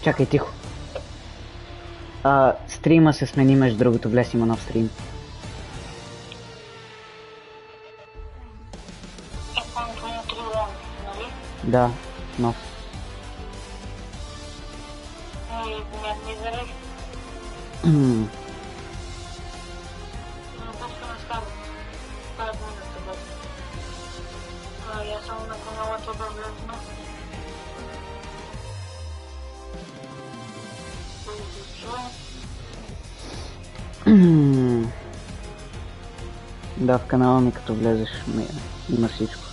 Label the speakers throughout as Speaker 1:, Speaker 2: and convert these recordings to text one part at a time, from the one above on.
Speaker 1: Чакай, тихо. Стрима се смени, между другото, влез има нов стрим. Да, нов. Да, в канала ми като влезеш има всичко.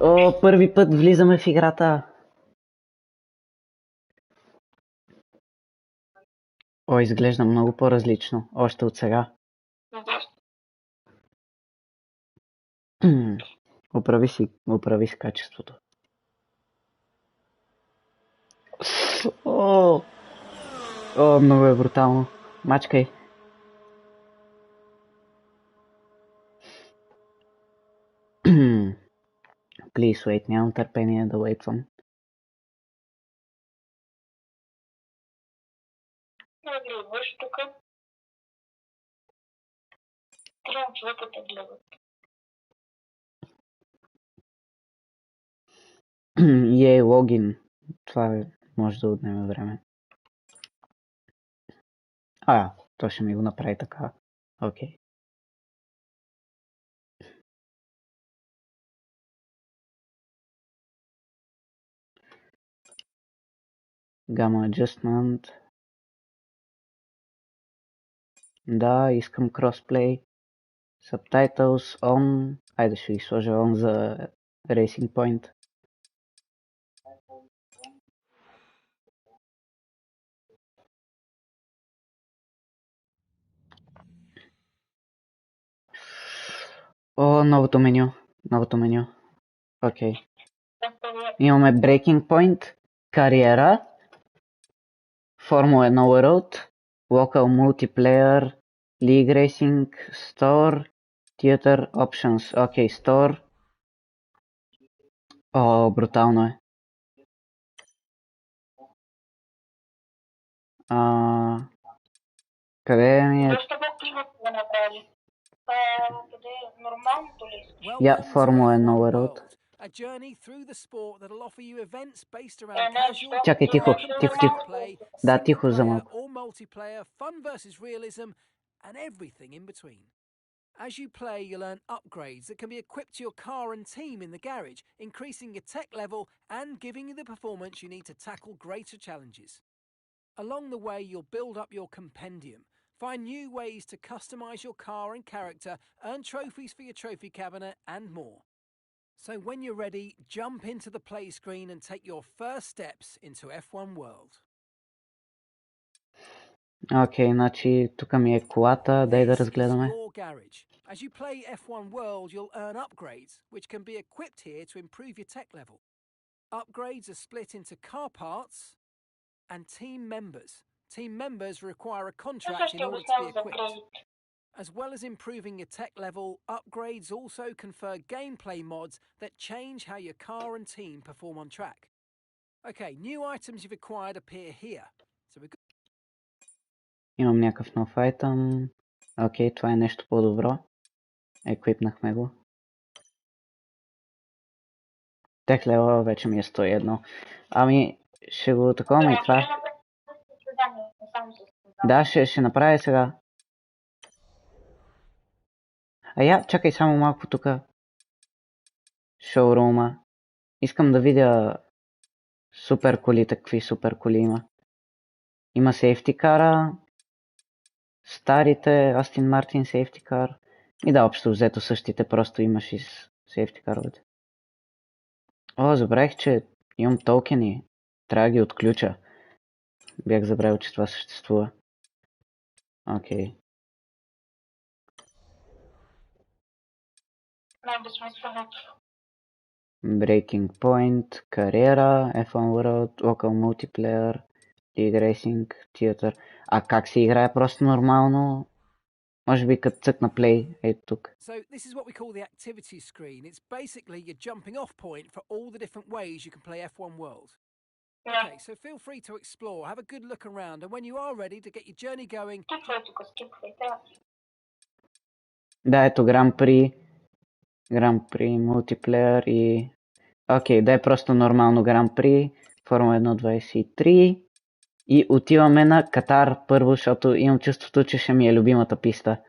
Speaker 1: О, първи път влизаме в играта. О, изглежда много по-различно, още от сега. Оправи си качеството. О, много е брутално. Мачкай. Please wait, нямам търпение да уейтвам.
Speaker 2: Гледаш тук. Трябва човека да гледат.
Speaker 1: Логин. Това може да отнеме време. То ще ми го направи така. Окей. Gamma adjustment. Да, искам crossplay. Subtitles on. Айде ще ги сложа on за Racing Point. О, новото меню. Окей. Имаме Breaking Point, кариера, Формула 1 World, Local Multiplayer, League Racing, Store, Theater Options. Окей, Store. О, брутално е. Къде ми е?
Speaker 2: Защо по-тихо да направи? Къде е? Нормалното ли?
Speaker 1: Я, Формула 1 World.
Speaker 3: A journey through the sport that'll offer you events based around
Speaker 2: no,
Speaker 3: casual,
Speaker 1: Чакай, тихо.
Speaker 3: play,
Speaker 1: Да, тихо за
Speaker 3: single player
Speaker 1: малко.
Speaker 3: or multiplayer, fun versus realism, and everything in between. As you play, you'll earn upgrades that can be equipped to your car and team in the garage, increasing your tech level and giving you the performance you need to tackle greater challenges. Along the way, you'll build up your compendium, find new ways to customize your car and character, earn trophies for your trophy cabinet, and more. So when you're ready, jump into the play screen and take your first steps into F1 World.
Speaker 1: Окей, значи тук ми е колата, дай да разгледаме.
Speaker 3: Your garage. As you play F1 World, you'll earn upgrades, which can be equipped here to improve your tech level. Upgrades are split into car parts and team members. Team members require a contract in order to be equipped. As well as improving your tech level, upgrades also confer gameplay mods that change how your car and team perform on track. Okay, new items you've acquired appear here. So we're good.
Speaker 1: Имам някакъв нов айтъм. Окей, това е нещо по-добро. Еквипнахме го. Тех левел вече ми е 101. Ами, ще го такова и това. Да, ще направя сега. Чакай само малко тук. Шоурума. Искам да видя супер колите, какви супер коли има. Има сейфти кара, старите Aston Martin сейфти кар. И да, общо взето същите, просто имаш и сейфти каровете. О, забравих, че имам токени. Трябва да ги отключа. Бях забравил, че това съществува. Окей. Breaking Point, кариера, F1 World, Local Multiplayer, League Racing, Theater. Как се играе просто нормално? Може би като цъкна play, ето тук.
Speaker 3: So this is what we call the activity screen. It's basically your jumping off point for all the different ways you can play F1 World. Okay, so feel free to explore, have a good look around, and when you are ready to get your journey going...
Speaker 2: Скипвай тук, скипвай, да.
Speaker 1: Да, ето Гран При, мултиплеер и... Окей, да е просто нормално Гран При, Формула 1 23 и отиваме на Катар първо, защото имам чувството, че ще ми е любимата писта.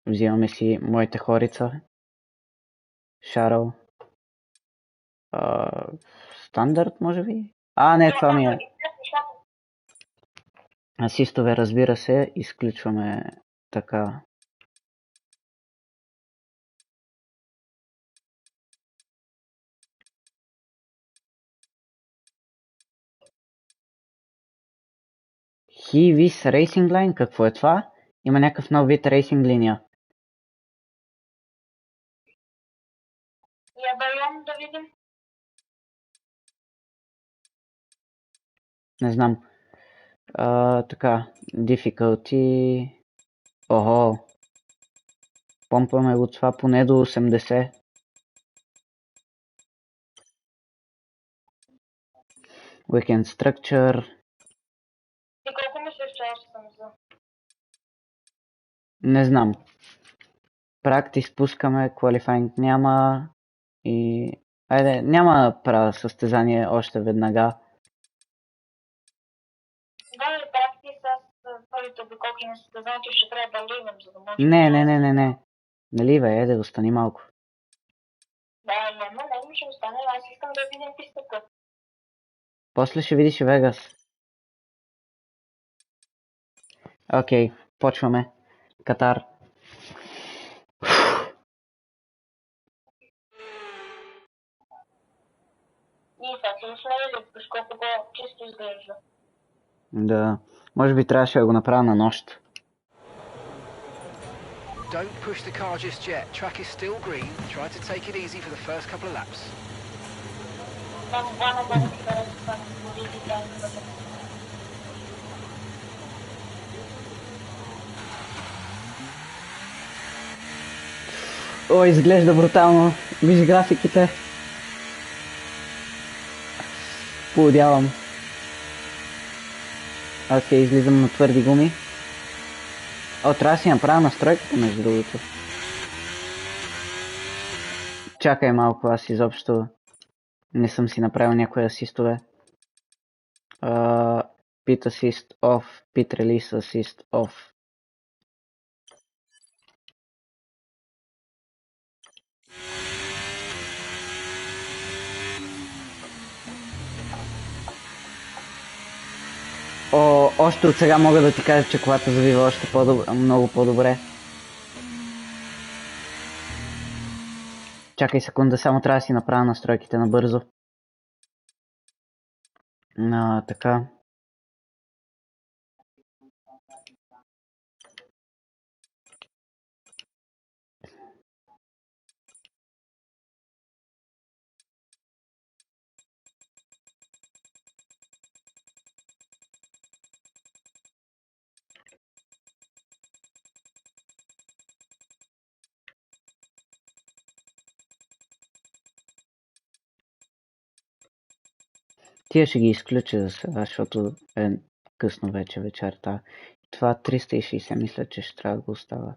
Speaker 1: Взимаме си моите хорица. Шаръл. Стандарт, може би? Не, това ми е. Асистове, разбира се, изключваме така. Хивис Racing Line, какво е това? Има някакъв нов вид рейсинг линия.
Speaker 2: Я даем да видим.
Speaker 1: Не знам. Така, difficulty. Ого. Помпаме го това поне до 80. Weekend structure.
Speaker 2: И колко мислиш, че аз съм за?
Speaker 1: Не знам. Практис пускаме, qualifying няма. И... Айде, няма правя състезание още веднага.
Speaker 2: Да, и практис с първите обиколки на състезанието ще трябва да ливам, за да може...
Speaker 1: Не. Наливай, айде, остани малко.
Speaker 2: Да, не, ще остане, аз искам да видим пистата.
Speaker 1: После ще видиш Вегас. Окей, почваме. Катар.
Speaker 2: И сега се усмели, през колко по-чисто изглежда.
Speaker 1: Да, може би трябваше да го направя на нощ.
Speaker 3: Don't push the car just yet. Track is still green. Try to take it easy for the first couple of laps.
Speaker 2: Там двама да не си харесва, види да.
Speaker 1: О, изглежда брутално. Виж графиките. Поудявам. Окей, излизам на твърди гуми. Трябва да си направя настройката, между другото. Чакай малко, аз изобщо не съм си направил някои асистове. Pit assist off, pit release assist off. Още от сега мога да ти кажа, че колата завива още много по-добре. Чакай секунда, само трябва да си направя настройките набързо. Така. Тия ще ги изключа за сега, защото е късно вече вечерта. Това 360 мисля, че ще трябва да го остава.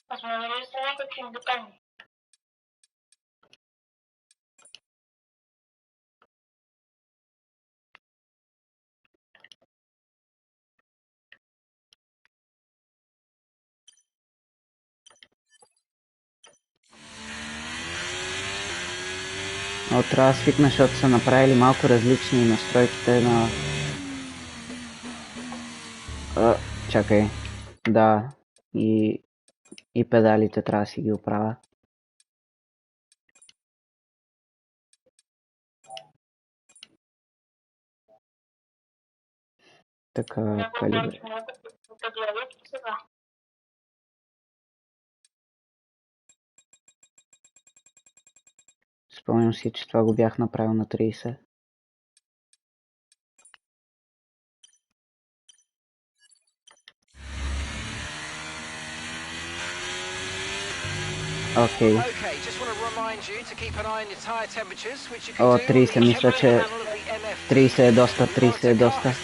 Speaker 2: Аз ме намерили са някакви бутони.
Speaker 1: Трябва да свикна, защото са направили малко различни настройките на... Чакай. Да. И педалите трябва да си ги оправя. Така, калибри.
Speaker 2: Сега.
Speaker 1: Спомням си, че това го бях направил на 30. Окей. О, 30, мисля, че 30 е доста, 30 е доста.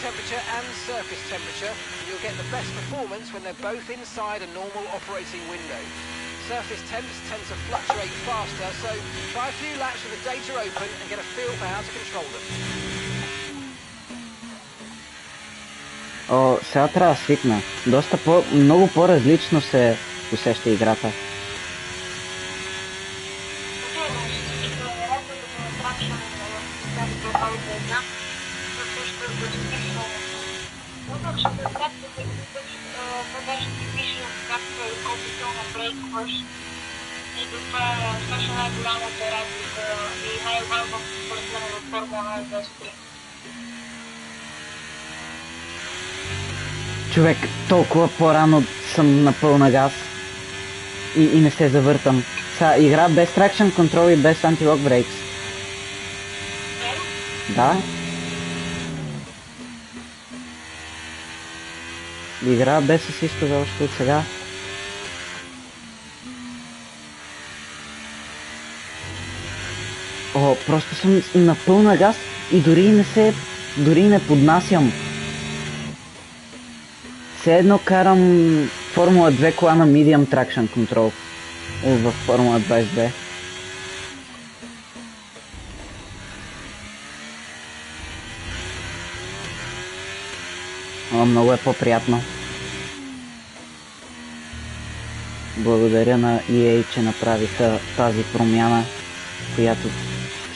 Speaker 3: Surface temps tend to fluctuate faster, so try a few laps with the data open and get a feel for how to control them.
Speaker 1: О, сега трябва да свикна. Много по-различно се усеща играта.
Speaker 2: И това е също най-голямата разлика и най-важно според мен в Формула 1
Speaker 1: Човек, толкова по-рано съм на пълна газ и не се завъртам. Сега игра без Traction Control и без Anti-Lock Brakes. Да. Игра без асистове още от сега. О, просто съм на пълна газ и дори не поднасям. Все едно карам Формула 2 кола на Medium Traction Control в Формула 22. О, много е по-приятно. Благодаря на EA, че направиха тази промяна, която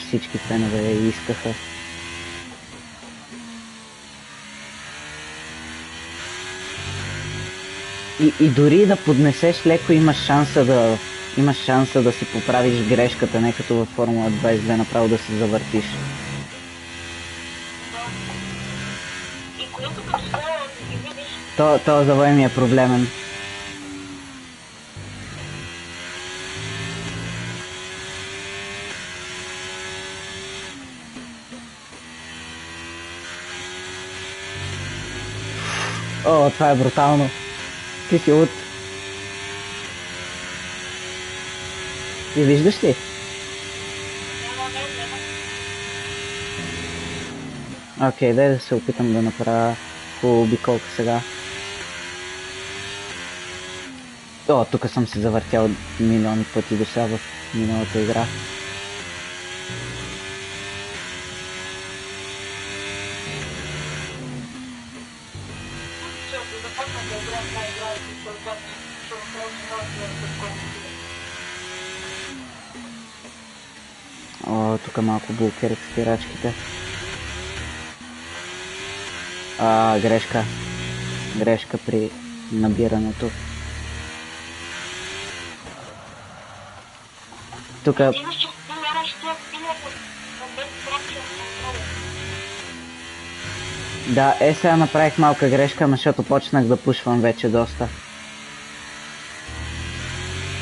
Speaker 1: всички фенове искаха. И дори да поднесеш леко, имаш шанса да си поправиш грешката, не като във Формула 22 направо да се завъртиш.
Speaker 2: И което като цяло да ги видиш.
Speaker 1: То завой ми е проблемен. О, това е брутално. Ти си луд. Ти виждаш ли? Окей, дай да се опитам да направя хубава обиколка сега. О, тук съм се завъртял милиони пъти до сега в миналата игра. О, тук малко блокирах спирачките. Грешка. Грешка при набирането. Тук... Да, сега направих малка грешка, защото почнах да пушвам вече доста.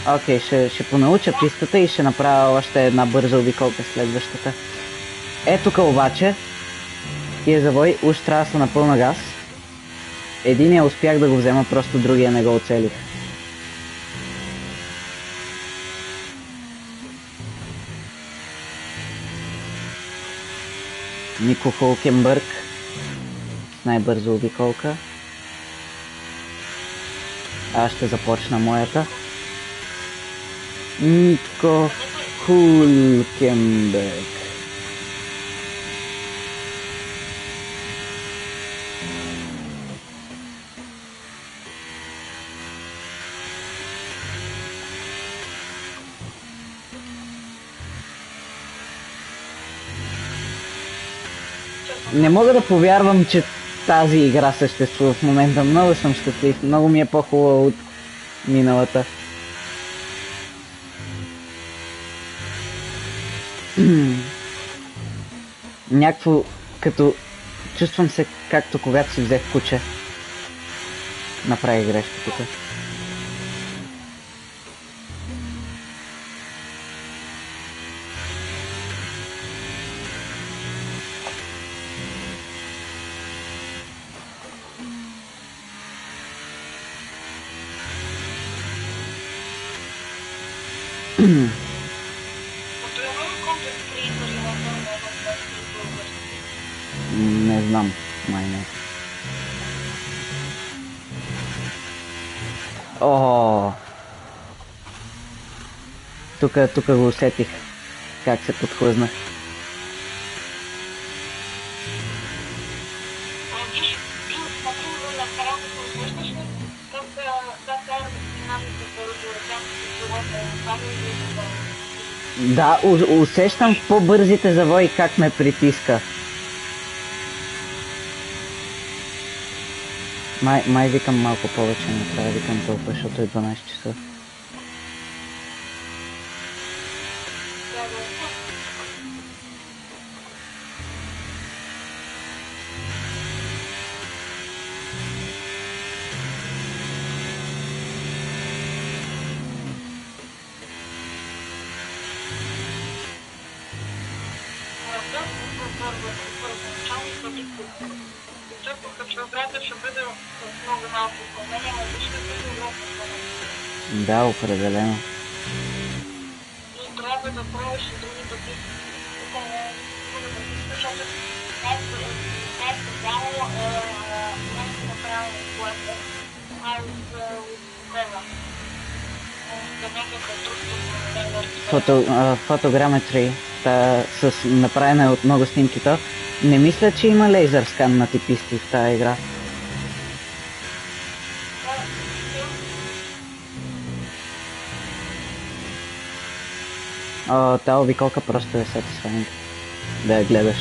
Speaker 1: Окей, ще понауча пистата и ще направя още една бърза обиколка следващата. Тук обаче тия завой уж трябва да са на пълна газ. Единия успях да го взема, просто другия не го оцелих. Нико Хулкенбърг с най-бърза обиколка. Аз ще започна моята. Нико Хулкенбърг. Не мога да повярвам, че тази игра съществува в момента. Много съм щастлив. Много ми е по-хубава от миналата. Някакво като Чувствам се както когато си взех куче. Направих грешка тук. Не знам, май не. О! Тук го усетих. Как се подхлъзнах. Да, усещам в по-бързите завои как ме притиска. Май викам малко повече, не трябва да викам толкова, защото е 12 часа. Да, определено.
Speaker 2: И трябва да пробваш и други пъти. Тук не е защото не специално не си направил колата, аз успокойвам. За някакъв друг
Speaker 1: Фотограметри с направене от много снимките. Не мисля, че има лейзър скан на типисти в тази игра. Тази обиколка просто е satisfying да я гледаш.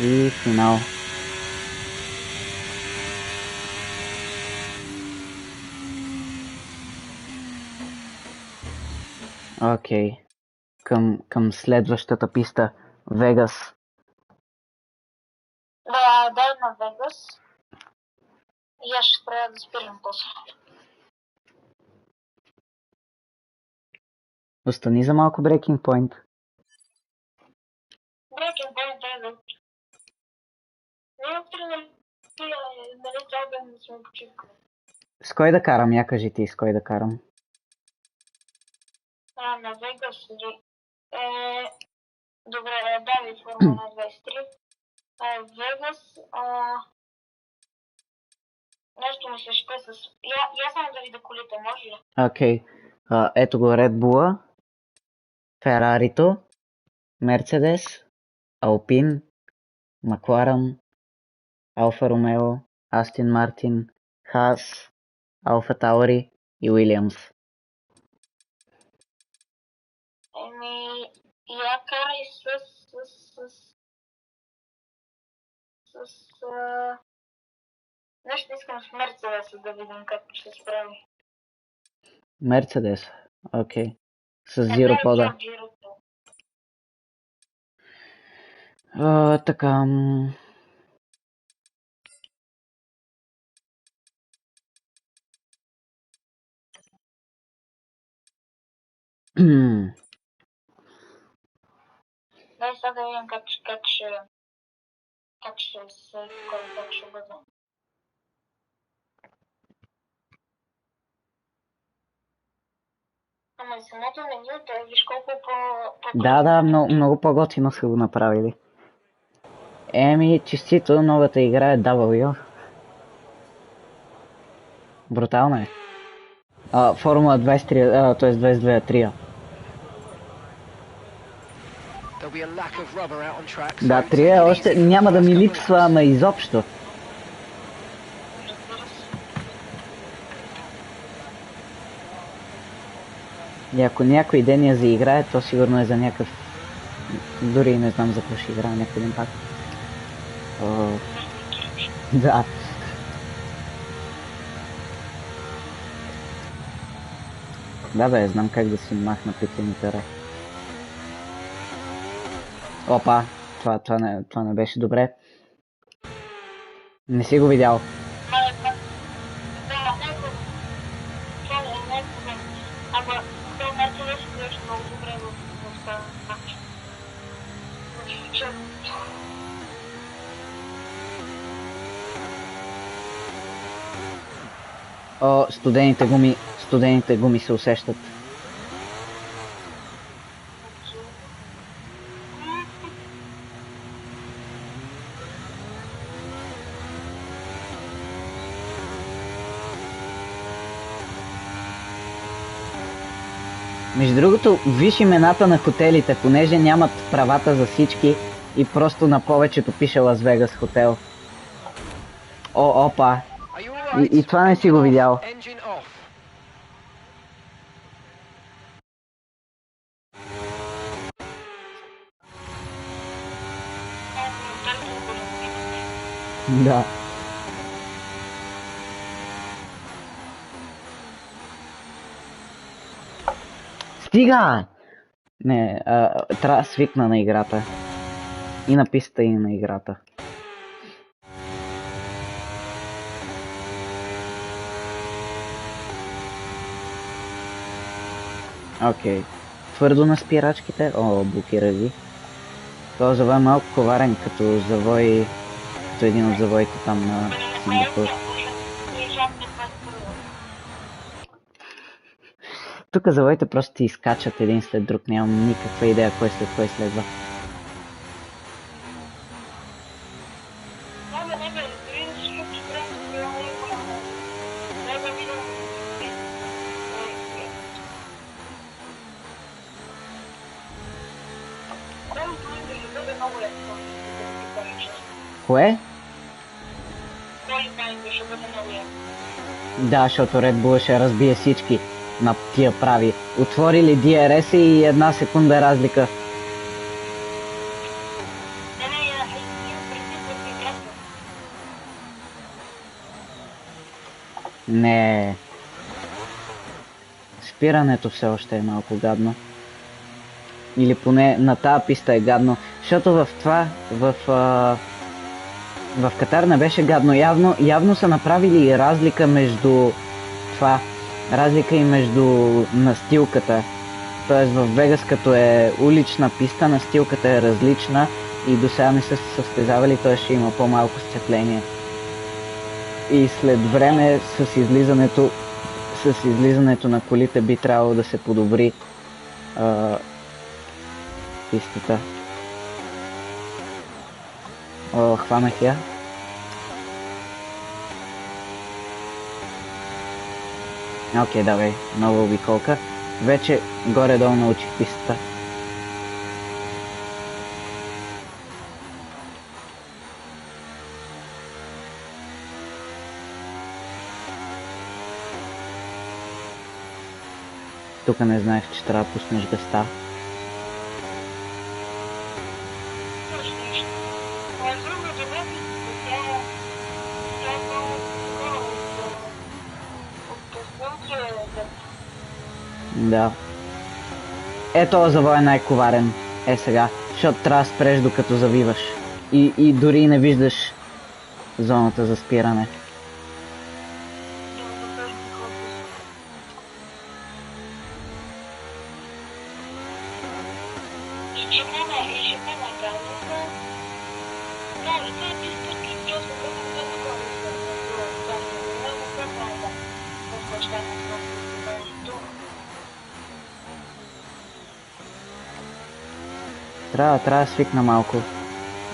Speaker 1: И финал. Окей. Към следващата писта. Вегас.
Speaker 2: Да, дай на Вегас. И аз ще трябва да спирам после.
Speaker 1: Остани за малко Breaking Point.
Speaker 2: Breaking Point е да. Не отри нали трябва да сме почивка.
Speaker 1: С кой да карам? Я кажи ти с кой да карам.
Speaker 2: На Вегас. Добре, давай Формула 23. Вегас. Нещо ми се ще с... Я само да видя колите, може ли?
Speaker 1: Окей. Ето го Red Bull, Ферарито, Мерцедес, Алпин, Макларен, Алфа Ромео, Астин Мартин, Хас, Алфа Таури и Уилямс.
Speaker 2: Я карай нещо искам с Мерцедеса да видим как ще се справи.
Speaker 1: Мерцедес, окей. С Zero пода. Така...
Speaker 2: Дай сега да видим как ще бъде. Ама и самото меню, той виж колко по...
Speaker 1: Да, много по-готино са го направили. Честито, новата игра е W. Брутална е. Формула 23, т.е. 22-3. Да, 3 още няма да ми липсва, ама изобщо. И ако някой ден я заиграе, то сигурно е за някакъв... Дори не знам за какво ще играе някой ден пак. Да. Да бе, знам как да си махна петлиметъра. Опа, това не беше добре. Не си го видял.
Speaker 2: Да, някой. Това е някой. Ама той Мерцедес беше много добре в това матч.
Speaker 1: О, студените гуми се усещат. Между другото, виж имената на хотелите, понеже нямат правата за всички и просто на повечето пише Лас Вегас хотел. О, опа. И това не си го видял. Да. Стига! Не, трябва да свикна на играта. И на пистата, и на играта. Окей. Твърдо на спирачките. О, блокира ги. Този завой е малко коварен, като завой... като един от завоите там на Сингапур. Тук завоите просто ти изкачат един след друг. Нямам никаква идея кой след кой следва. Кое? Да, защото Red Bull ще разбие всички на тия прави. Отворили DRS и една секунда разлика. Не. Спирането все още е малко гадно. Или поне на тази писта е гадно. Защото в това, в Катар не беше гадно. Явно са направили разлика между това. Разлика и между настилката. Тоест в Вегас, като е улична писта, настилката е различна и до сега не са се състезавали, т.е. ще има по-малко сцепление. И след време с излизането на колите би трябвало да се подобри пистата. О, хванах я. Окей, давай, нова обиколка. Вече горе-долу научих пистата. Тук не знаех, че трябва да пуснеш гъста. Да. Ето завой е най-коварен. Е сега, защото трябва да спреш докато завиваш. И дори не виждаш зоната за спиране. Трябва да свикна малко,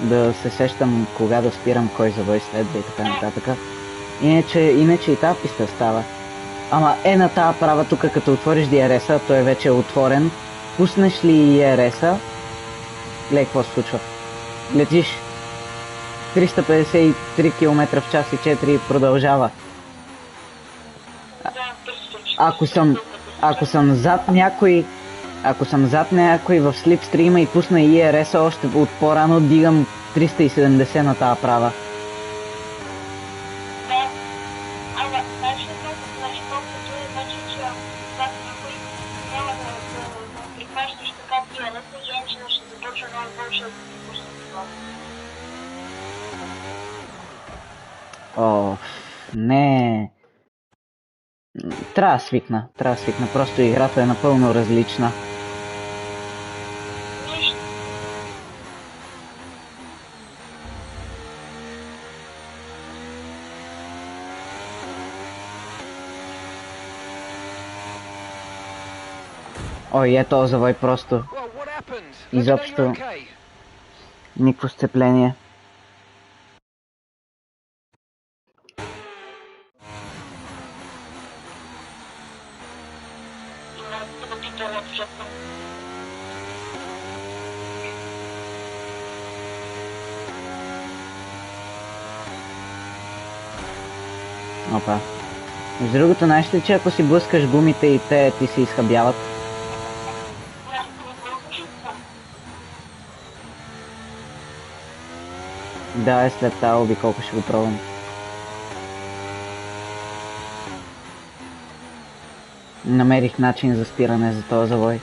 Speaker 1: да се сещам кога да спирам, кой завой следва и така нататък. Иначе и тази писта става. Ама на тази права тук, като отвориш DRS-а, той вече е отворен. Пуснеш ли ERS-а, гледай какво се случва. Летиш 353 км в час и 4 продължава. Ако съм зад някой в слипстрима и пусна ERS още от по-рано, дигам 370 на тази права.
Speaker 2: ще го пусна това.
Speaker 1: О, не. Трябва да свикна. Просто играта е напълно различна.
Speaker 2: Нищо.
Speaker 1: Ой, е този завой просто.
Speaker 3: Well, what happened? Let me know
Speaker 1: Изобщо
Speaker 3: you're okay.
Speaker 1: никакво сцепление.
Speaker 2: И на питала, защото...
Speaker 1: Опа. Между другото, знаеш ли, че ако си блъскаш гумите и те ти се изхабяват? Да, след тази обиколка ще го пробвам. Намерих начин за спиране за този завой.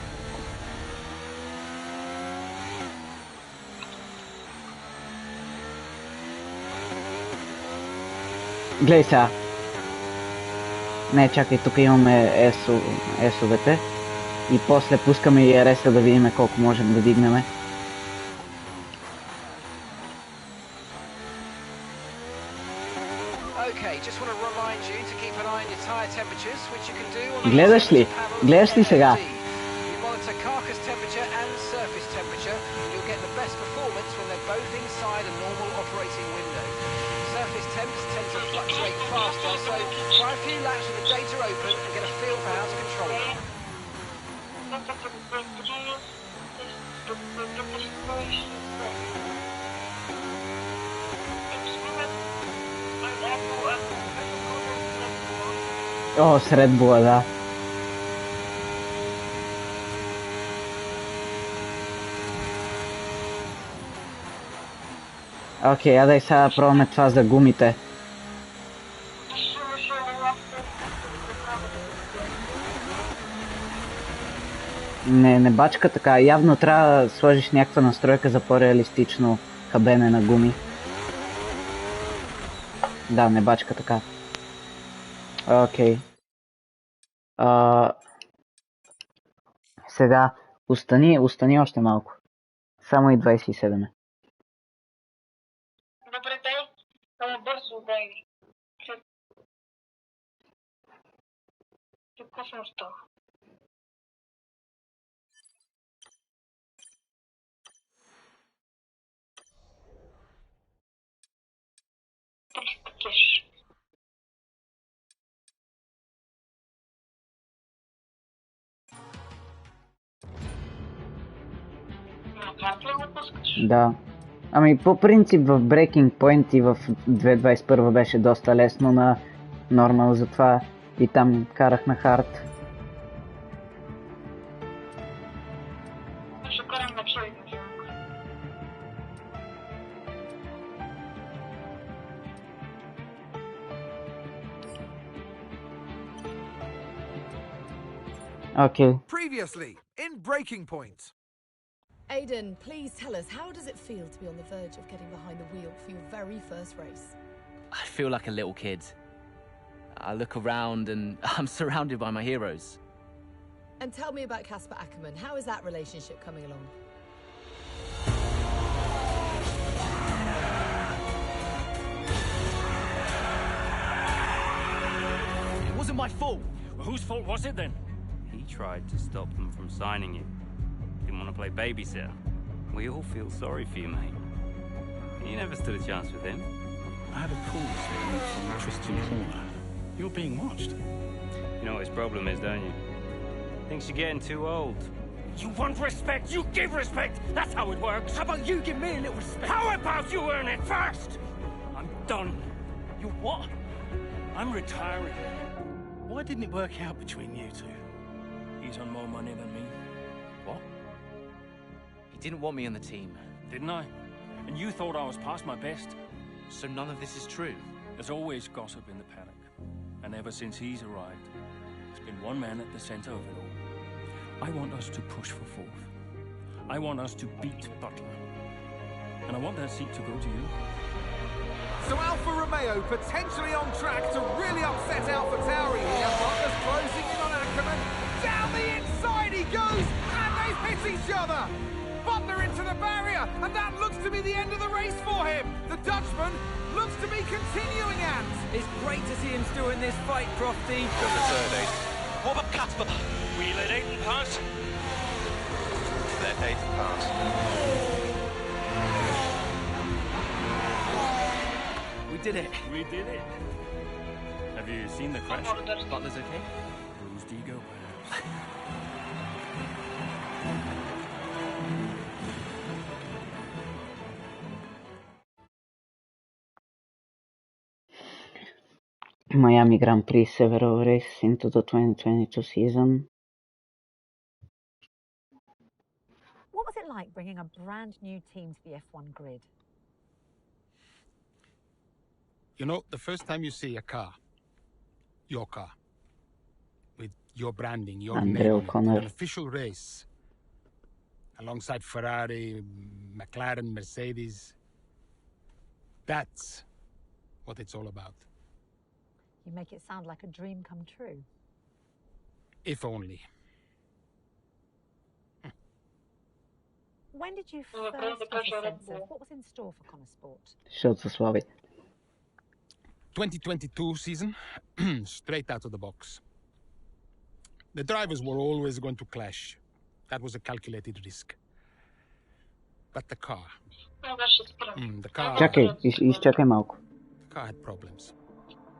Speaker 1: Глей сега. Не, чакай, тук имаме есовете. И после пускаме и РС-а да видим колко можем да дигнем. Гледаш ли? Гледаш ли сега? О, с Red Bull, да. Окей, я дай сега пробваме това за гумите. Не бачка така. Явно трябва да сложиш някаква настройка за по-реалистично хабене на гуми. Да, не бачка така. Окей. Сега, остани още малко. Само и 27.
Speaker 2: Добре, дай. Ама бързо дай. Какво съм става? Кеш.
Speaker 1: Да. Ами по принцип в Breaking Point и в 2021 беше доста лесно на нормал, затова и там карах на хард.
Speaker 2: Ще карам на човек.
Speaker 1: Окей.
Speaker 3: Previously in Breaking Point.
Speaker 4: Aiden, please tell us, how does it feel to be on the verge of getting behind the wheel for your very first race?
Speaker 5: I feel like a little kid. I look around and I'm surrounded by my heroes.
Speaker 4: And tell me about Casper Ackerman. How is that relationship coming along?
Speaker 5: It wasn't my fault.
Speaker 6: Well, whose fault was it then? He tried to stop them from signing you. Didn't want to play babysitter. We all feel sorry for you, mate. You never stood a chance with him.
Speaker 7: I had a call from Tristan Horner. You're being watched.
Speaker 6: You know what his problem is, don't you? Thinks you're getting too old.
Speaker 7: You want respect, you give respect. That's how it works.
Speaker 5: How about you give me a little respect?
Speaker 7: How about you earn it first? I'm done.
Speaker 5: You what?
Speaker 7: I'm retiring. Why didn't it work out between you two? He's on more money than me.
Speaker 5: What? He didn't want me on the team.
Speaker 7: Didn't I? And you thought I was past my best?
Speaker 5: So none of this is true?
Speaker 7: There's always gossip in the paddock. And ever since he's arrived, there's been one man at the centre of it all. I want us to push for fourth. I want us to beat Butler. And I want that seat to go to you.
Speaker 8: So Alfa Romeo potentially on track to really upset Alpha Tauri here. Butler's closing in on Ackerman. Down the inside he goes, and they've hit each other. Butler into the barrier, and that looks to be the end of the race for him. The Dutchman looks to be continuing and...
Speaker 3: It's great to see him still in this fight, Crofty.
Speaker 9: Got the third, Aiden. What about Casper? We let Aiden pass. Let Aiden pass.
Speaker 5: We did it.
Speaker 7: We did it. Have you seen the crash?
Speaker 5: Butler's okay?
Speaker 7: Bruised ego, perhaps.
Speaker 1: Miami Grand Prix several races into the 2022 season.
Speaker 10: What was it like bringing a brand new team to the F1 grid?
Speaker 11: You know, the first time you see a car, your car, with your branding, your
Speaker 1: Andrea
Speaker 11: name on it,
Speaker 1: O'Connor.
Speaker 11: an official race, alongside Ferrari, McLaren, Mercedes, that's what it's all about.
Speaker 10: You make it sound like a dream come true.
Speaker 11: If only.
Speaker 10: When did you first get a sense of what was in store for Connor Sport?
Speaker 1: Що це славить?
Speaker 11: 2022 season, straight out of the box. The drivers were always going to clash. That was a calculated risk. But the car...
Speaker 1: Чакай, изчакай малко.
Speaker 11: The car had problems.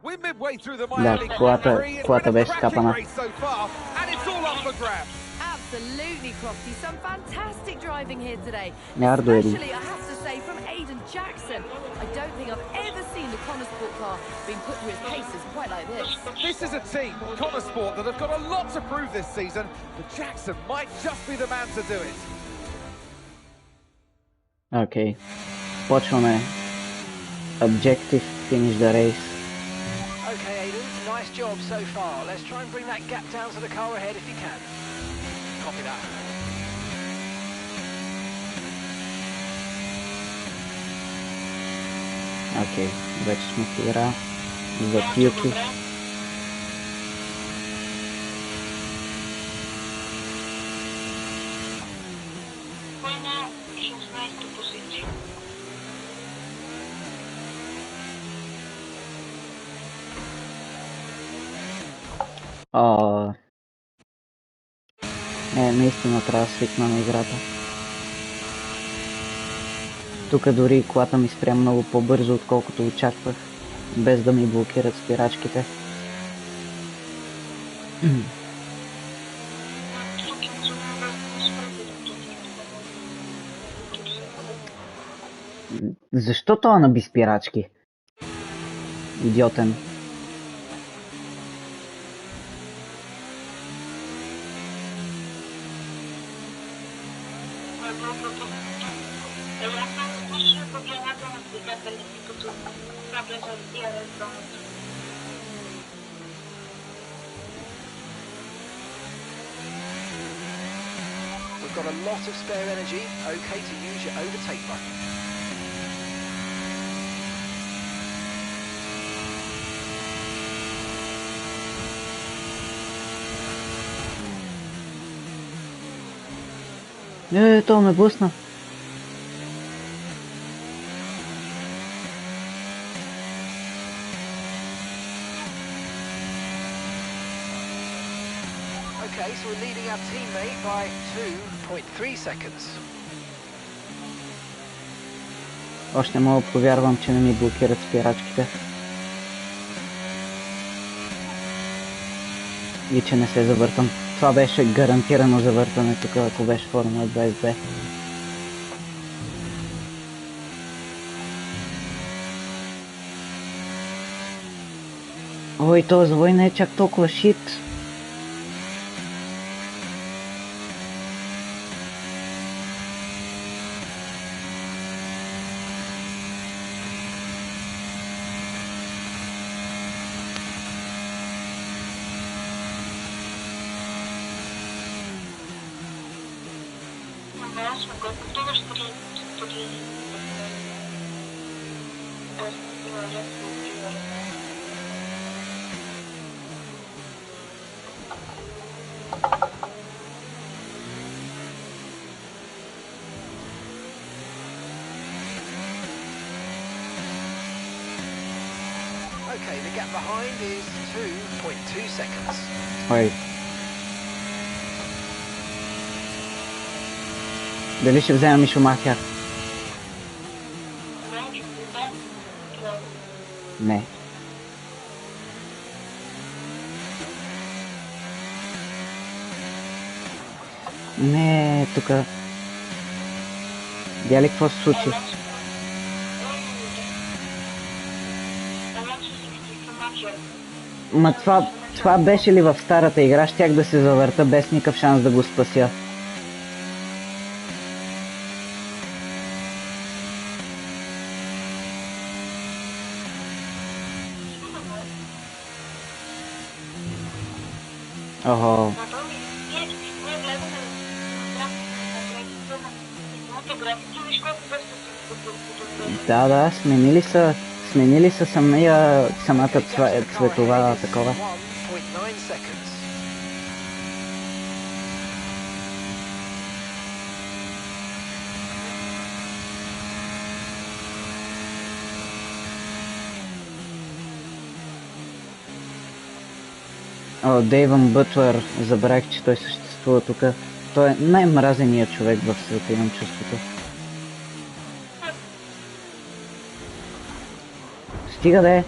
Speaker 8: We're midway through the
Speaker 1: Да,
Speaker 8: Miami Grand
Speaker 1: колата
Speaker 8: Prix. It's been a
Speaker 1: беше
Speaker 8: cracking
Speaker 1: скапана.
Speaker 8: race so far, and it's all up for grabs.
Speaker 4: Absolutely, Crofty. Some fantastic driving here today.
Speaker 1: Yardo Eddie.
Speaker 4: Especially, I have to say, from Aiden Jackson. I don't think I've ever seen the Connor Sport car being put through its paces quite like this.
Speaker 8: This is a team, Connor Sport, that have got a lot to prove this season, but Jackson might just be the man to do it.
Speaker 1: Окей. Почваме. Objective, finish the race.
Speaker 3: Okay, Aiden, nice job so far. Let's try and bring that gap down to the car ahead if you can. Copy that.
Speaker 1: Окей, вече сме в игра. За Юки.
Speaker 2: На 16-ту позицию.
Speaker 1: Наистина трябва да свикна на играта. Тук дори колата ми спря много по-бързо, отколкото очаквах, без да ми блокират спирачките. Защо това наби спирачки? Идиотен.
Speaker 3: We've got a lot of spare energy. Okay to use your overtake button.
Speaker 1: То ме блъсна.
Speaker 3: Okay, so we're leading our teammate by 2.3 seconds.
Speaker 1: Още не мога да повярвам, че не ми блокират спирачките. И че не се завъртам. Това беше гарантирано завъртане тук, ако беше Формула 22. Ой, този завой не е чак толкова шит.
Speaker 12: Okay, the gap behind is 2.2 seconds.
Speaker 1: Ой. Дали ще вземем и Шумахер? Не. Не, тука. Видя ли какво се случи? Ма това беше ли в старата игра? Щях да се завърта без никакъв шанс да го спася. Охо. Да, сменили са самата цветова такова. О, Дейвън Бътлер, забравих, че той съществува тук. Той е най-мразеният човек в света, имам чувството. Стига да е.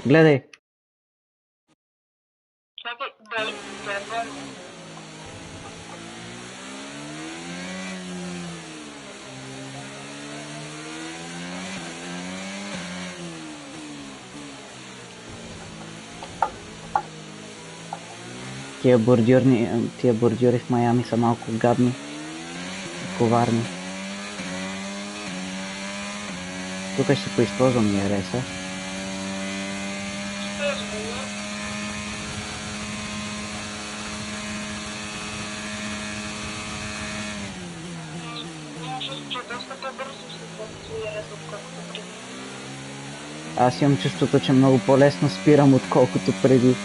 Speaker 1: Гледай. Тия бордюри в Майами са малко гадни, коварни. Тук ще поизползвам DRS-а. Аз имам чувството, че много по-лесно спирам, отколкото преди.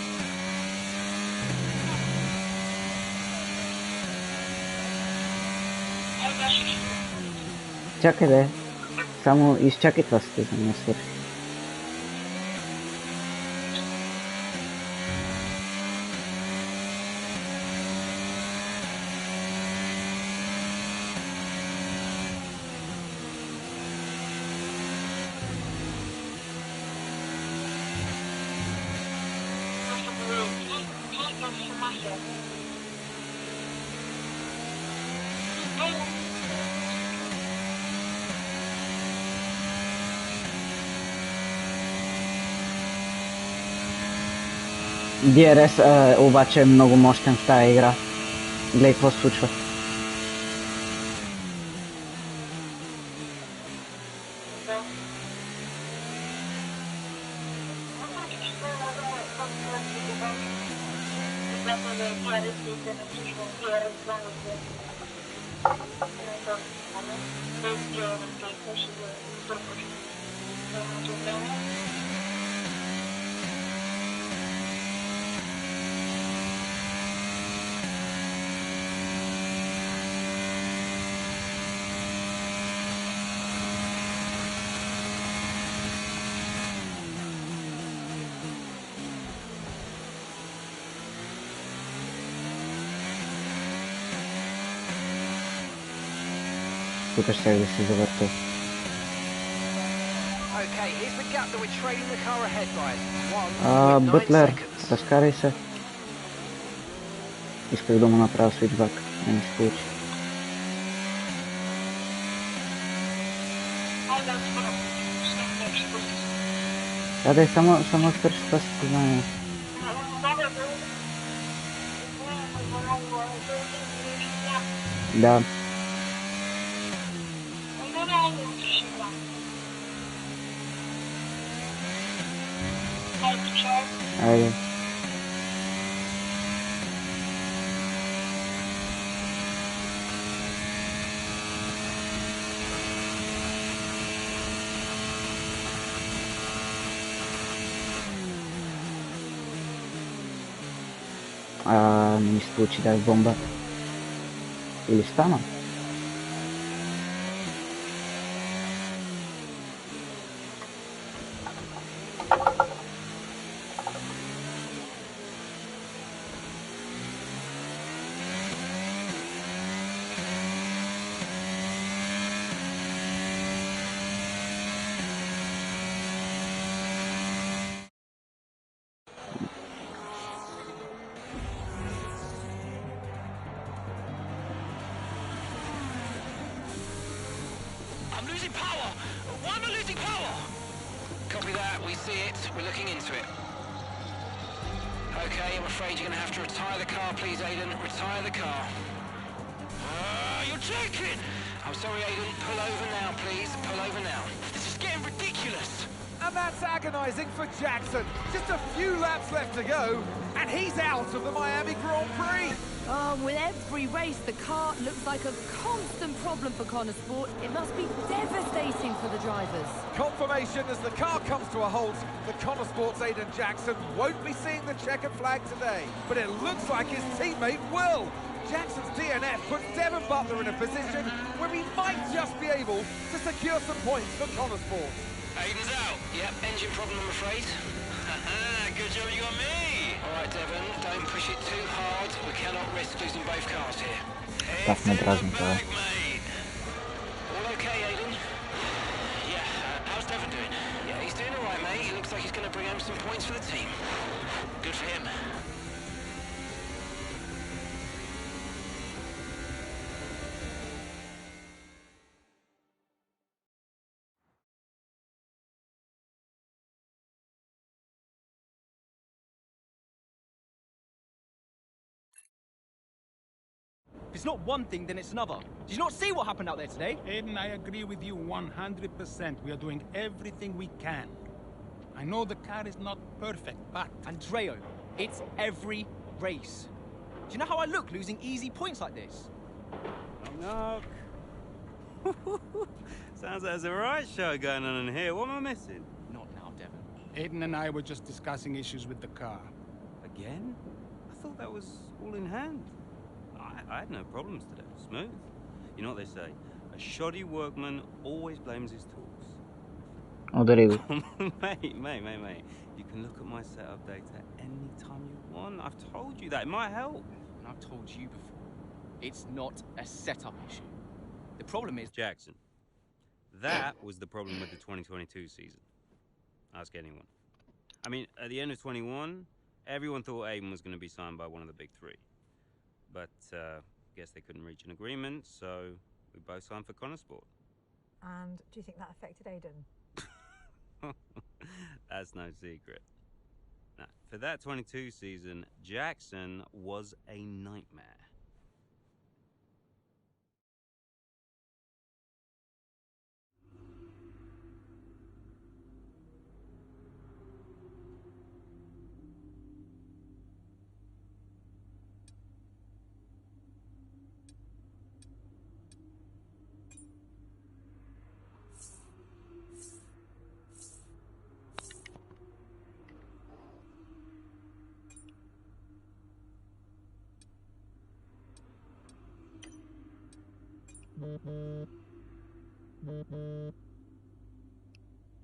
Speaker 1: Чакай да е. Само изчакай това състезание да свърши. DRS обаче е много мощен в тази игра. Гледай какво се случва. Тук ще да се завърта. Бътлер, разкарай се. Исках да му направя свитчбак, не ми се получи. Да, да, само свърши това състезание. Да. Айде. A ne misli ući da je bomba. Ili stano?
Speaker 12: I'm losing power! Why am I losing power? Copy that, we see it. We're looking into it. Okay, I'm afraid you're gonna have to retire the car, please, Aiden. Retire the car. You're joking! I'm sorry, Aiden. Pull over now, please. Pull over now. This is getting ridiculous.
Speaker 8: And that's agonising for Jackson. Just a few laps left to go, and he's out of the Miami Grand Prix.
Speaker 4: Oh, with every race, the car looks like a constant problem for Connor Sport. It must be devastating for the drivers.
Speaker 8: Confirmation as the car comes to a halt. The Connor Sports Aiden Jackson won't be seeing the checkered flag today, but it looks like his teammate will. Jackson's DNF puts Devon Butler in a position where he might just be able to secure some points for Connor Sports.
Speaker 12: Aiden's out. Yep, engine problem, I'm afraid. Good job you got me. All right, Devon, don't push it too hard. We cannot risk losing both cars here.
Speaker 1: Tak mnie drażni to.
Speaker 12: All okay, Aiden? Yeah, how's Devon doing? Yeah, he's doing all right, mate. He looks like he's going to bring home some points for the team. Good for him.
Speaker 13: If it's not one thing, then it's another. Did you not see what happened out there today?
Speaker 11: Aiden, I agree with you 100%. We are doing everything we can. I know the car is not perfect, but...
Speaker 13: Andreo, it's every race. Do you know how I look losing easy points like this?
Speaker 6: Knock, knock. Sounds like there's a right show going on in here. What am I missing?
Speaker 13: Not now, Devon.
Speaker 11: Aiden and I were just discussing issues with the car.
Speaker 6: Again? I thought that was all in hand. I had no problems today. Smooth. You know what they say? A shoddy workman always blames his tools.
Speaker 1: Udari go.
Speaker 6: Mate. You can look at my setup data any time you want. I've told you that. It might help.
Speaker 13: And I've told you before. It's not a setup issue. The problem is...
Speaker 6: Jackson. That was the problem with the 2022 season. Ask anyone. I mean, at the end of 21, everyone thought Aiden was going to be signed by one of the big three. But, guess they couldn't reach an agreement, so we both signed for Connor Sport.
Speaker 10: And do you think that affected Aiden?
Speaker 6: That's no secret. Now, for that 22 season, Jackson was a nightmare.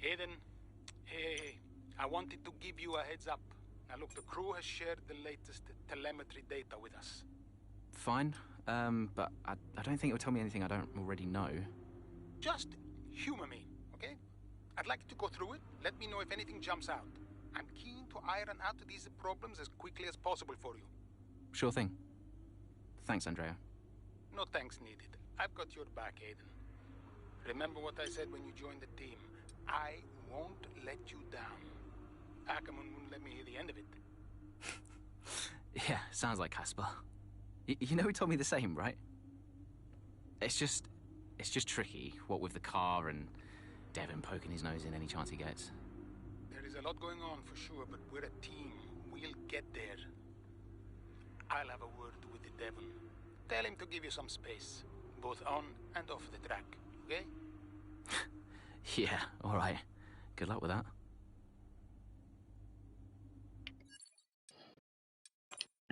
Speaker 11: Aiden, hey, I wanted to give you a heads up. Now look, the crew has shared the latest telemetry data with us.
Speaker 14: Fine, but I don't think it will tell me anything I don't already know.
Speaker 11: Just humor me, okay? I'd like you to go through it. Let me know if anything jumps out. I'm keen to iron out these problems as quickly as possible for you.
Speaker 14: Sure thing. Thanks, Andrea.
Speaker 11: No thanks needed. I've got your back, Aiden. Remember what I said when you joined the team. I won't let you down. Ackerman wouldn't let me hear the end of it.
Speaker 14: Yeah, sounds like Casper. You know he told me the same, right? It's just tricky, what with the car and Devon poking his nose in any chance he gets.
Speaker 11: There is a lot going on for sure, but we're a team. We'll get there. I'll have a word with the Devon. Tell him to give you some space, both on and off the track, okay?
Speaker 14: Yeah, alright. Good luck with that.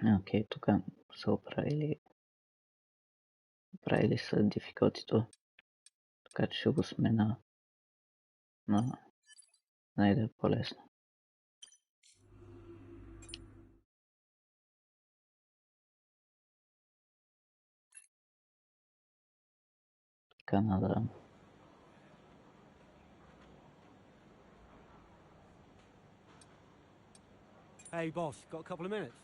Speaker 1: Окей, тук са оправили са дификалтито, така че ще го смена на да е по-лесно. Канада.
Speaker 15: Hey, boss, got a couple of minutes?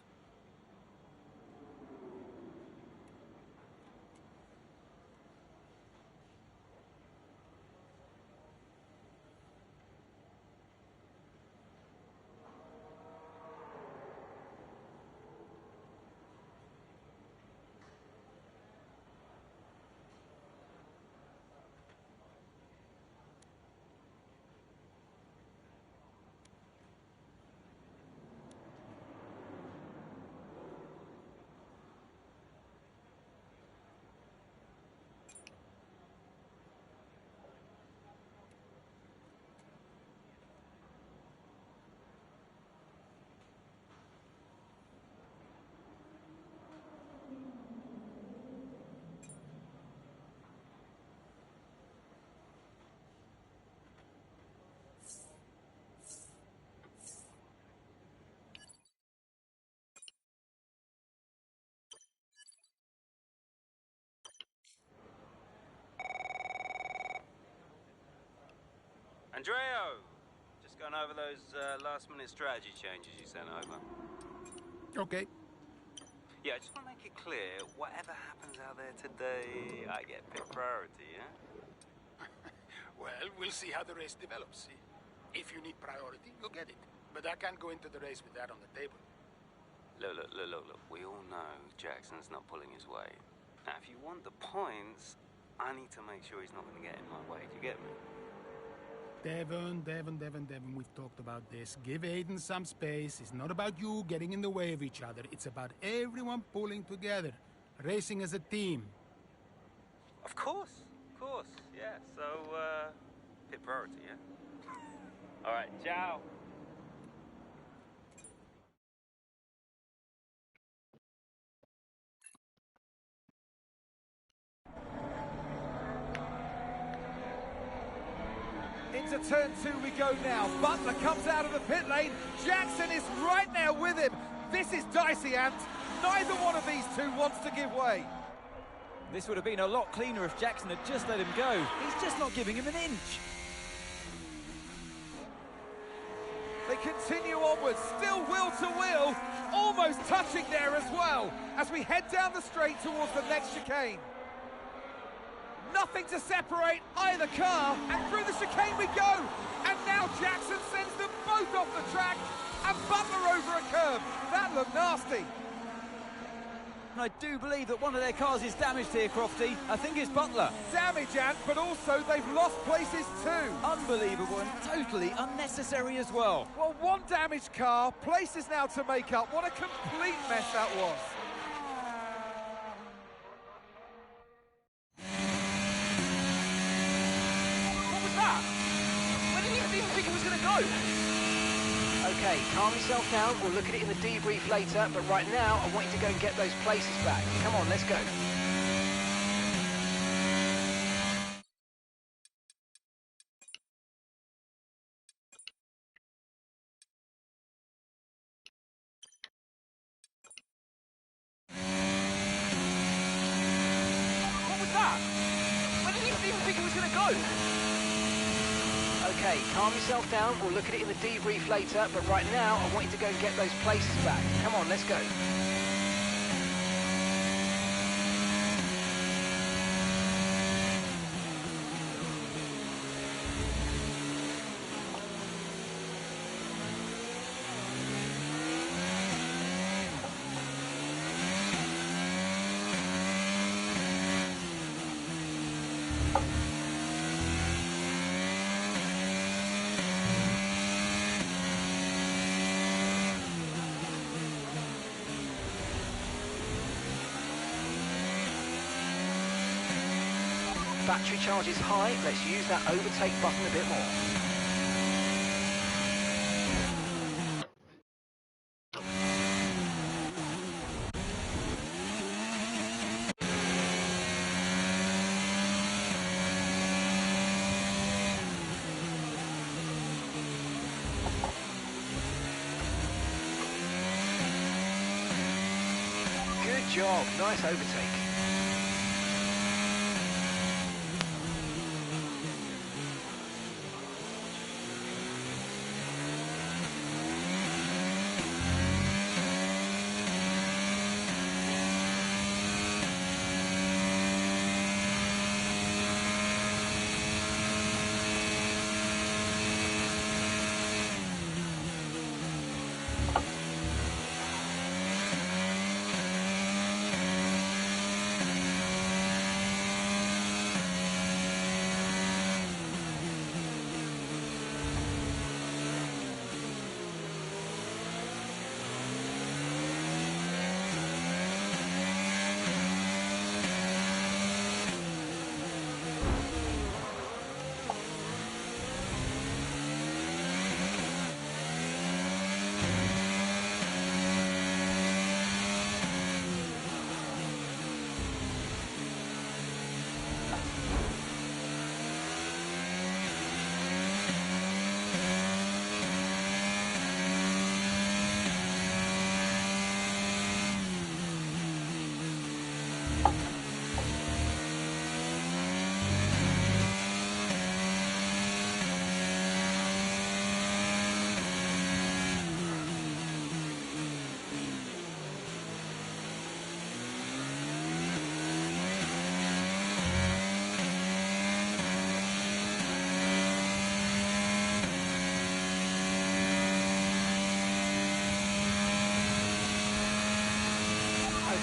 Speaker 6: Andreo! Just going over those last-minute strategy changes you sent over.
Speaker 11: Okay.
Speaker 6: Yeah, I just want to make it clear, whatever happens out there today, I get pit priority, yeah?
Speaker 11: Well, we'll see how the race develops. If you need priority, you'll get it. But I can't go into the race with that on the table.
Speaker 6: Look. We all know Jackson's not pulling his weight. Now, if you want the points, I need to make sure he's not going to get in my way. Do you get me?
Speaker 11: Devon, we've talked about this. Give Aiden some space. It's not about you getting in the way of each other. It's about everyone pulling together, racing as a team.
Speaker 6: Of course, yeah. So, pit priority, yeah? All right, ciao.
Speaker 8: Into turn 2 we go now. Butler comes out of the pit lane. Jackson is right now with him. This is dicey, Ant. Neither one of these two wants to give way.
Speaker 13: This would have been a lot cleaner if Jackson had just let him go. He's just not giving him an inch.
Speaker 8: They continue onwards, still wheel to wheel, almost touching there as well, as we head down the straight towards the next chicane. Nothing to separate either car, and through the chicane we go. And now Jackson sends them both off the track, and Butler over a curb. That looked nasty.
Speaker 13: And I do believe that one of their cars is damaged here, Crofty. I think it's Butler.
Speaker 8: Damage, Ant, but also they've lost places too.
Speaker 13: Unbelievable and totally unnecessary as well.
Speaker 8: Well, one damaged car, places now to make up. What a complete mess that was.
Speaker 13: What was that? Where did you even think it was going to go?
Speaker 16: Okay, calm yourself down. We'll look at it in the debrief later, but right now I want you to go and get those places back. Come on, let's go.
Speaker 13: What was that? Where did you even think it was going to go?
Speaker 16: Okay, calm yourself down. We'll look at it in the debrief later, but right now I want you to go and get those places back. Come on, let's go. Battery charge is high. Let's use that overtake button a bit more. job. Nice overtake.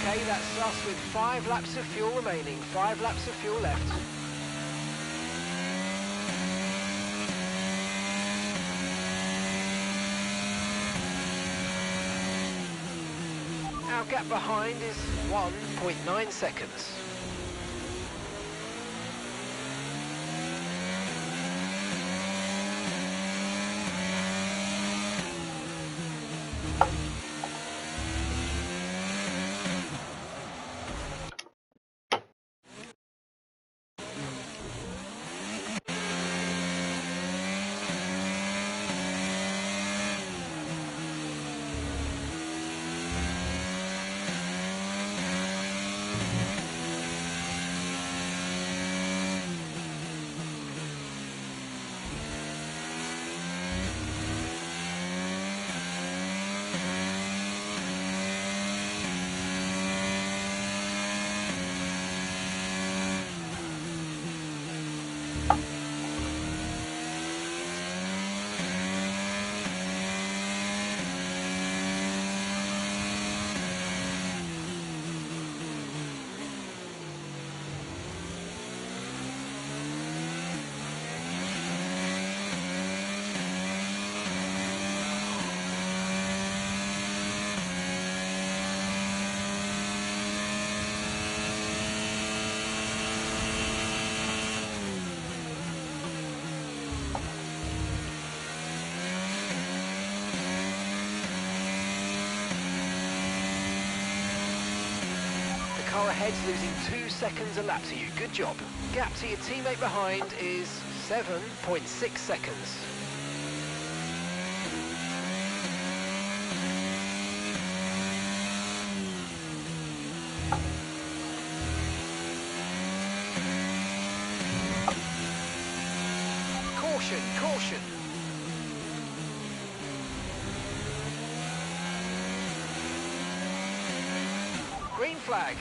Speaker 16: Okay, that's us with 5 laps of fuel remaining. 5 laps of fuel left. Our gap behind is 1.9 seconds. Car ahead's losing 2 seconds a lap to you. Good job. Gap to your teammate behind is 7.6 seconds. Caution, caution. Green flag.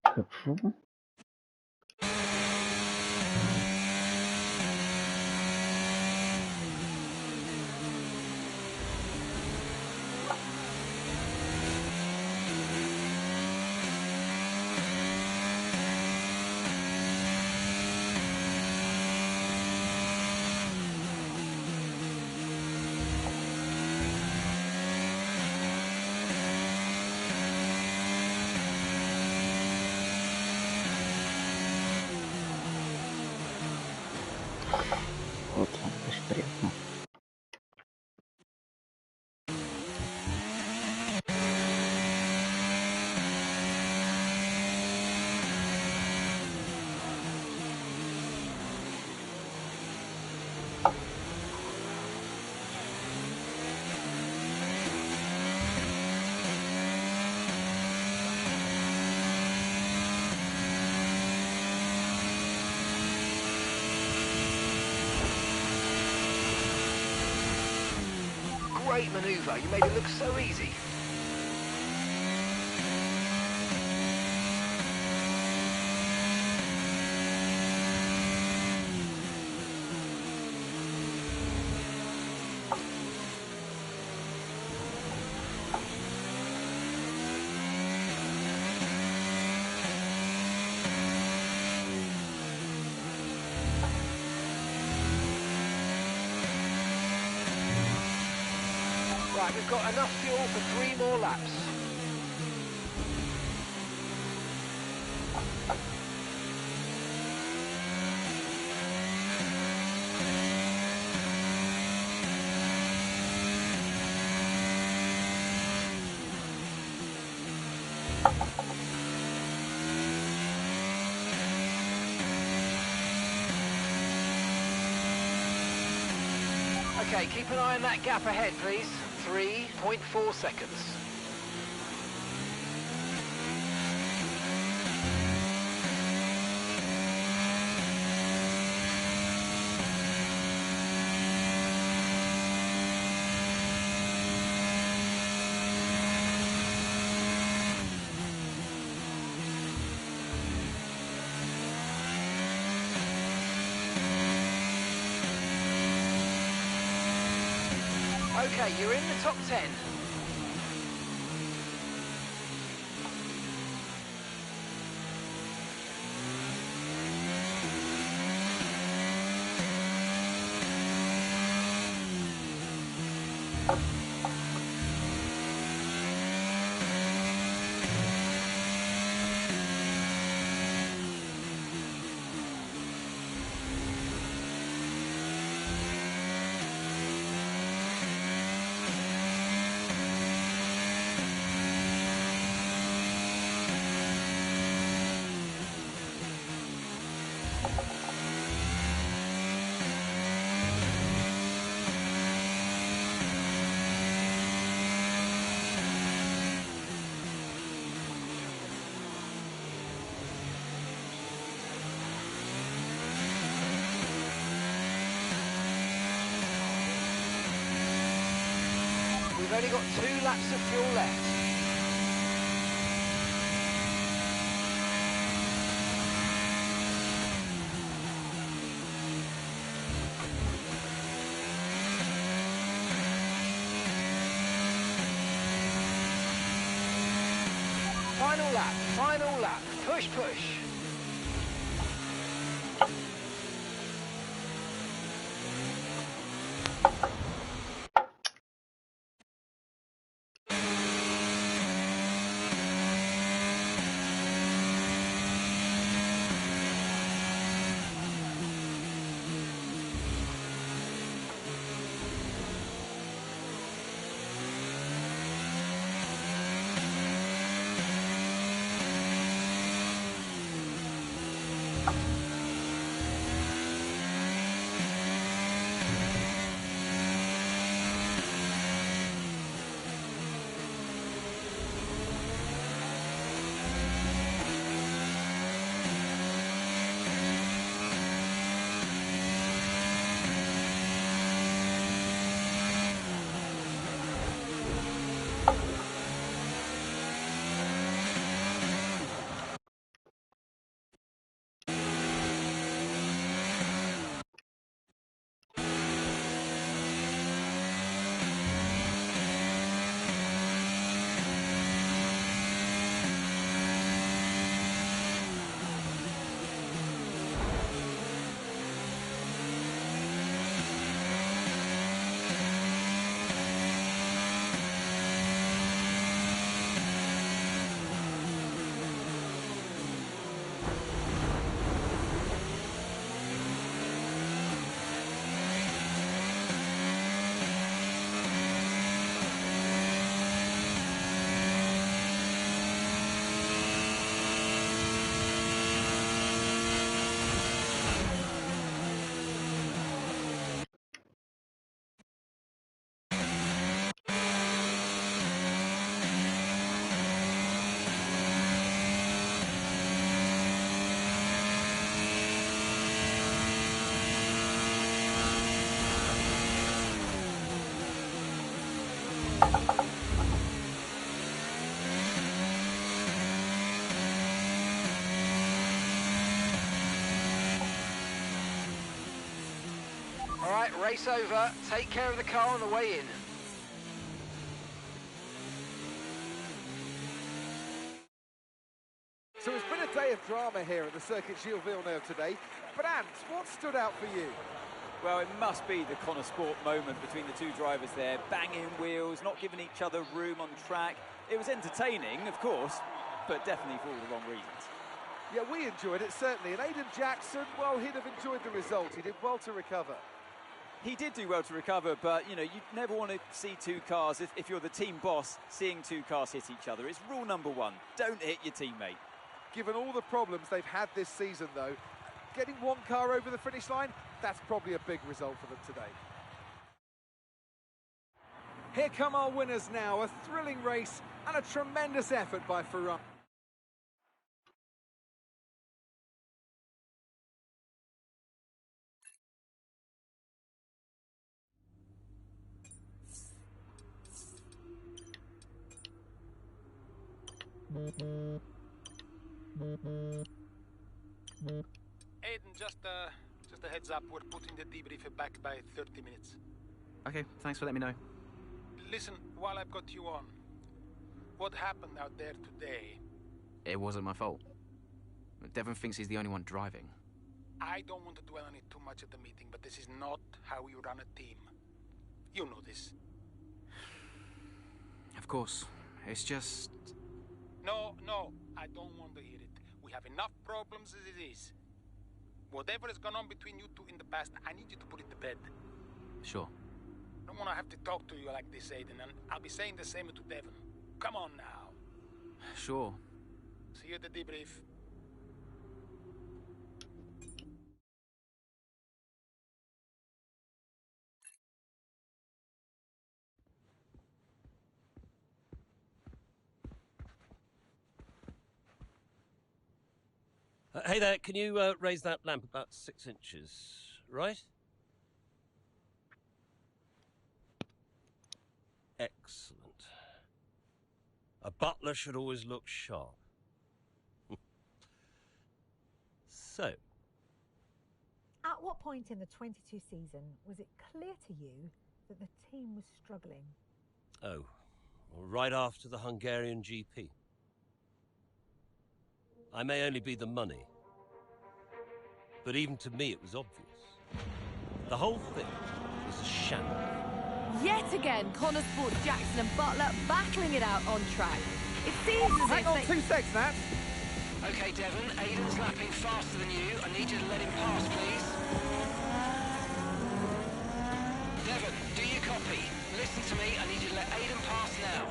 Speaker 1: Какво? Вот, беше приятно.
Speaker 16: great manoeuvre. You made it look so easy. Right, we've got enough fuel for 3 more laps. Okay, keep an eye on that gap ahead, please. 3.4 seconds. Okay, you're in the top 10. We've only got 2 laps of fuel left. Final lap, final lap. Push, push. right, race over. Take care of the car on the way in.
Speaker 8: So it's been a day of drama here at the Circuit Gilles Villeneuve today. But Ant, what stood out for you?
Speaker 17: Well, it must be the Connor Sport moment between the two drivers there, banging wheels, not giving each other room on track. It was entertaining, of course, but definitely for all the wrong reasons.
Speaker 8: Yeah, we enjoyed it, certainly. And Aiden Jackson, well, he'd have enjoyed the result. He did well to recover.
Speaker 17: He did do well to recover, but, you know, you never want to see two cars, if you're the team boss, seeing two cars hit each other. It's rule number one, don't hit your teammate.
Speaker 8: Given all the problems they've had this season, though, getting one car over the finish line, that's probably a big result for them today. Here come our winners now, a thrilling race and a tremendous effort by Ferrari.
Speaker 11: Aiden, just a heads up, we're putting the debrief back by 30 minutes.
Speaker 14: Okay, thanks for letting me know.
Speaker 11: Listen, while I've got you on, what happened out there today?
Speaker 14: It wasn't my fault. Devon thinks he's the only one driving.
Speaker 11: I don't want to dwell on it too much at the meeting, but this is not how we run a team. You know this.
Speaker 14: Of course. It's just...
Speaker 11: No, I don't want to hear it. We have enough problems as it is. Whatever has gone on between you two in the past, I need you to put it to bed.
Speaker 14: Sure.
Speaker 11: I don't want to have to talk to you like this, Aiden, and I'll be saying the same to Devon. Come on now.
Speaker 14: Sure.
Speaker 11: See you at the debrief.
Speaker 18: Hey there, can you raise that lamp about 6 inches, right? Excellent. A butler should always look sharp. So.
Speaker 10: At what point in the 22 season was it clear to you that the team was struggling?
Speaker 18: Oh, well, right after the Hungarian GP. I may only be the money, but even to me it was obvious. The whole thing was a shambles.
Speaker 4: Yet again, Connor Sport, Jackson and Butler battling it out on track. It seems as
Speaker 8: Hang
Speaker 4: if
Speaker 8: on 2 seconds, Nat.
Speaker 16: Okay, Devon, Aiden's lapping faster than you. I need you to let him pass, please. Devon, do you copy? Listen to me, I need you to let Aiden pass now.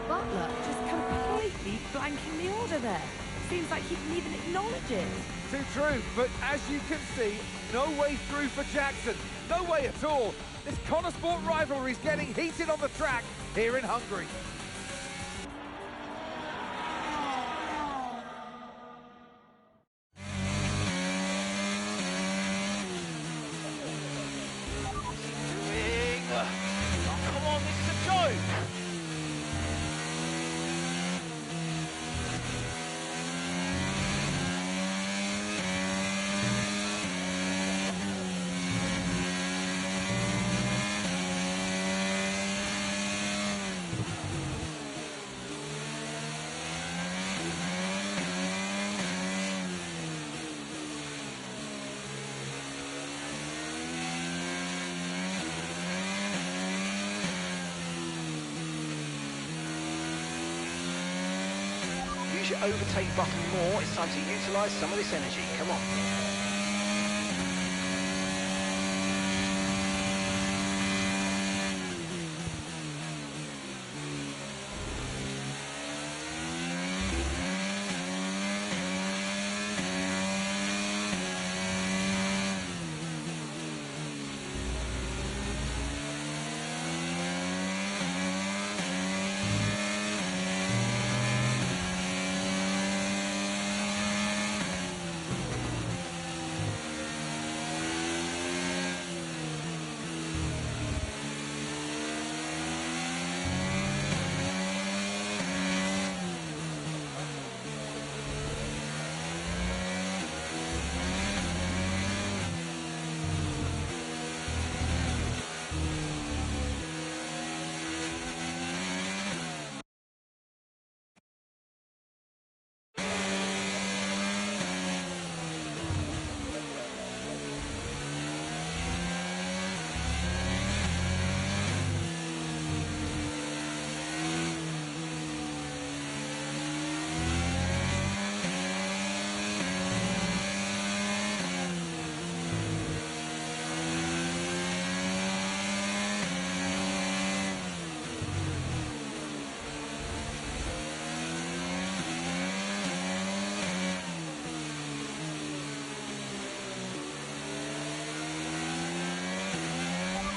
Speaker 4: Butler just completely blanking the order there. Seems like he didn't even acknowledge it.
Speaker 8: Too true, but as you can see, no way through for Jackson. No way at all. This Connor Sport rivalry is getting heated on the track here in Hungary.
Speaker 12: Come on, this is a joke!
Speaker 16: Use your overtake button more. It's time to utilise some of this energy. Come on.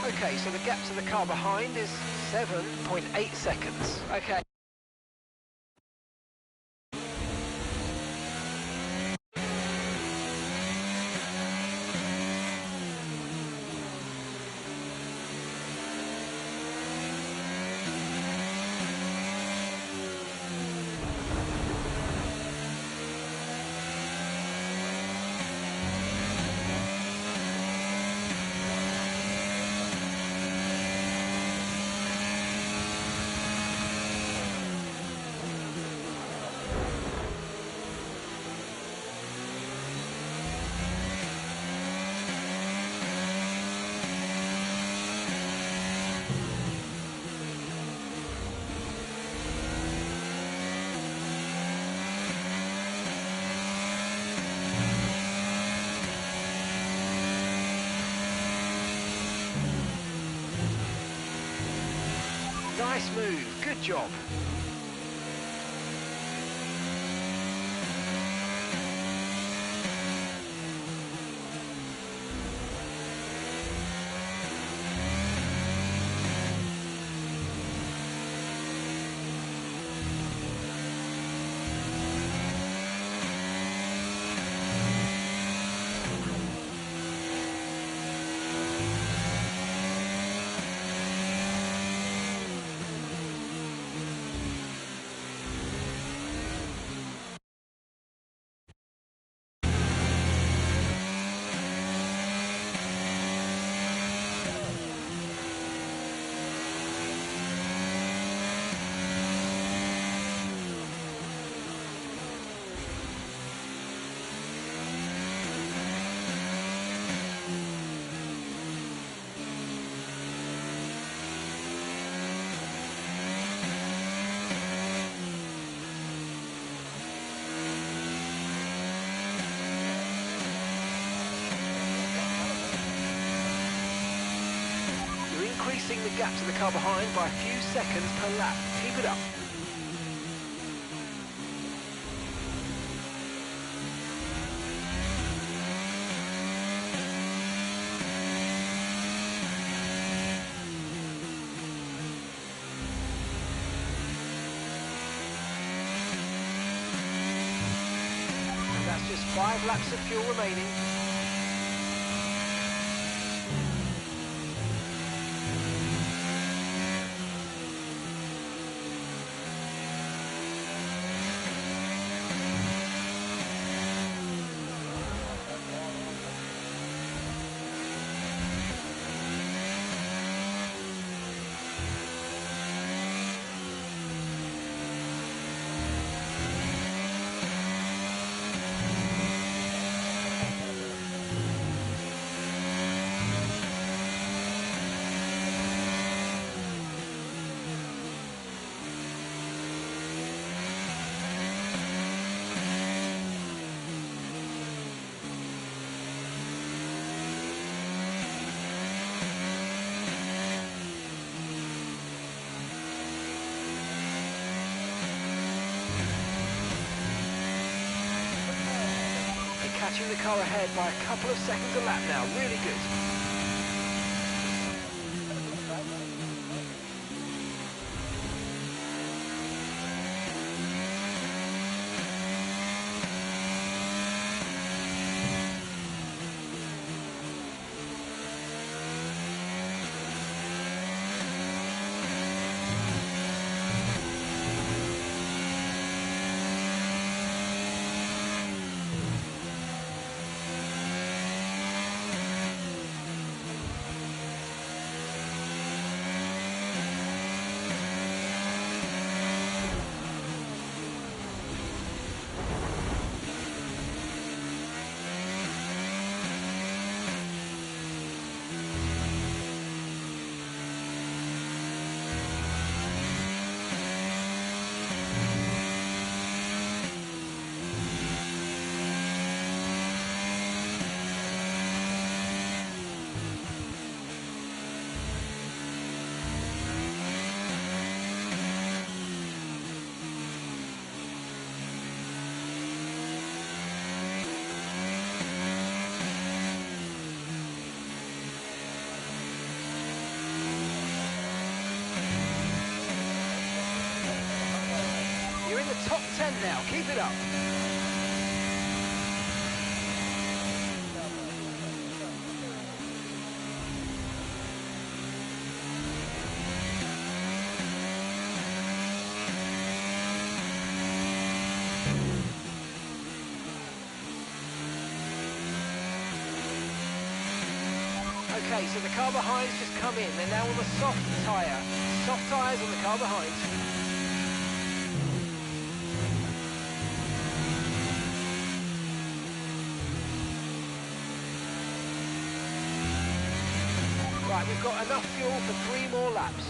Speaker 16: Okay, so the gap to the car behind is 7.8 seconds. Okay. Nice move, good job. Increasing the gap to the car behind by a few seconds per lap. Keep it up. And that's just 5 laps of fuel remaining. Catching the car ahead by a couple of seconds a lap now, really good. top 10 now. Keep it up. Okay, so the car behind's just come in. They're now on the soft tyre. Soft tyres on the car behind. Right, we've got enough fuel for 3 more laps.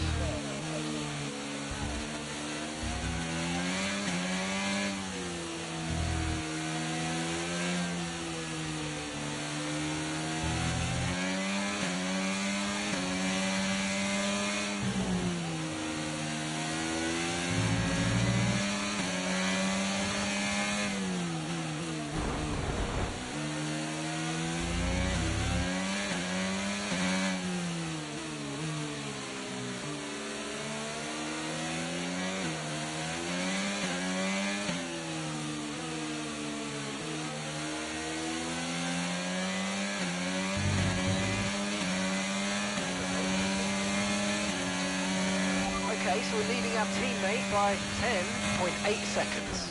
Speaker 16: Okay, so we're leading our teammate by 10.8 seconds.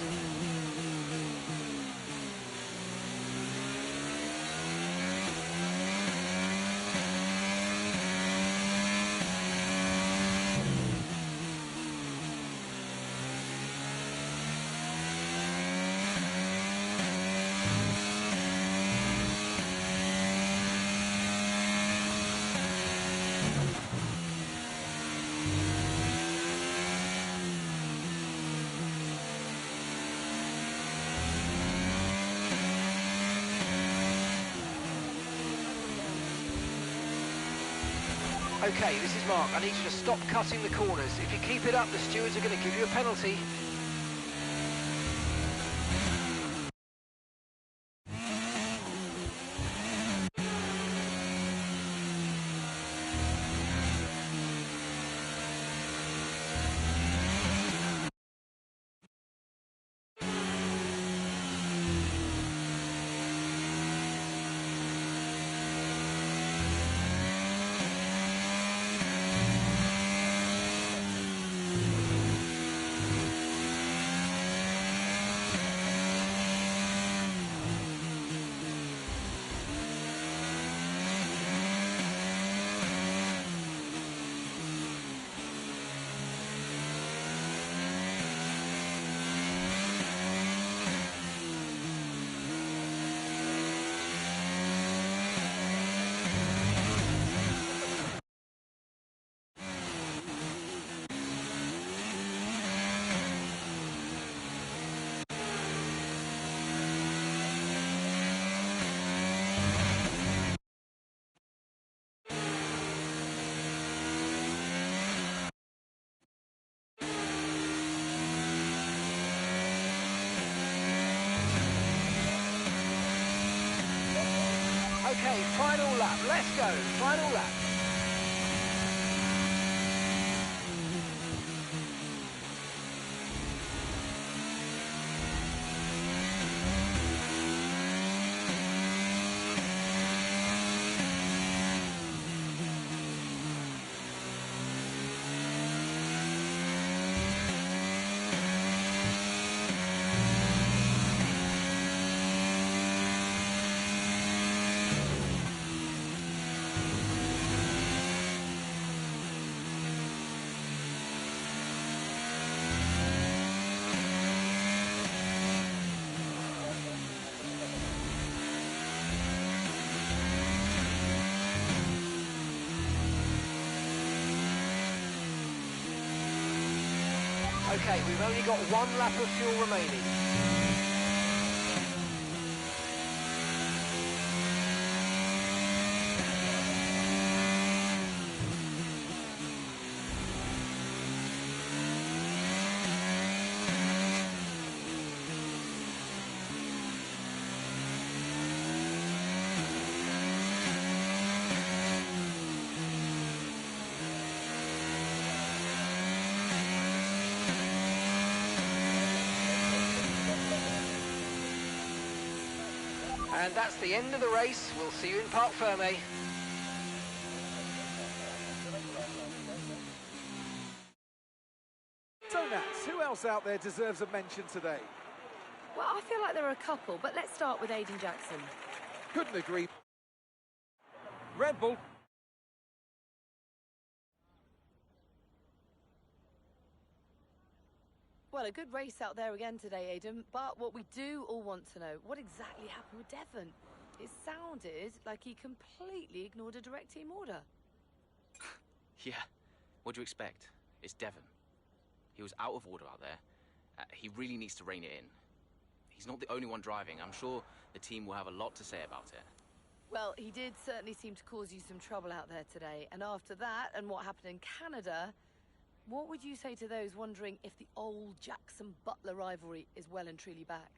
Speaker 16: Okay, this is Mark. I need you to stop cutting the corners. If you keep it up, the stewards are going to give you a penalty. Okay, final lap. Let's go. Final lap. Okay, we've only got 1 lap of fuel remaining. And that's the end of the race. We'll see you in Parc Fermé.
Speaker 8: So Nats, who else out there deserves a mention today?
Speaker 4: Well, I feel like there are a couple, but let's start with Aiden Jackson.
Speaker 8: Couldn't agree. Red Bull.
Speaker 4: Well, a good race out there again today, Aiden, but what we do all want to know, what exactly happened with Devon? It sounded like he completely ignored a direct team order.
Speaker 14: Yeah, what do you expect? It's Devon. He was out of order out there. He really needs to rein it in. He's not the only one driving. I'm sure the team will have a lot to say about it.
Speaker 4: Well, he did certainly seem to cause you some trouble out there today. And after that, and what happened in Canada, what would you say to those wondering if the old Jackson-Butler rivalry is well and truly back?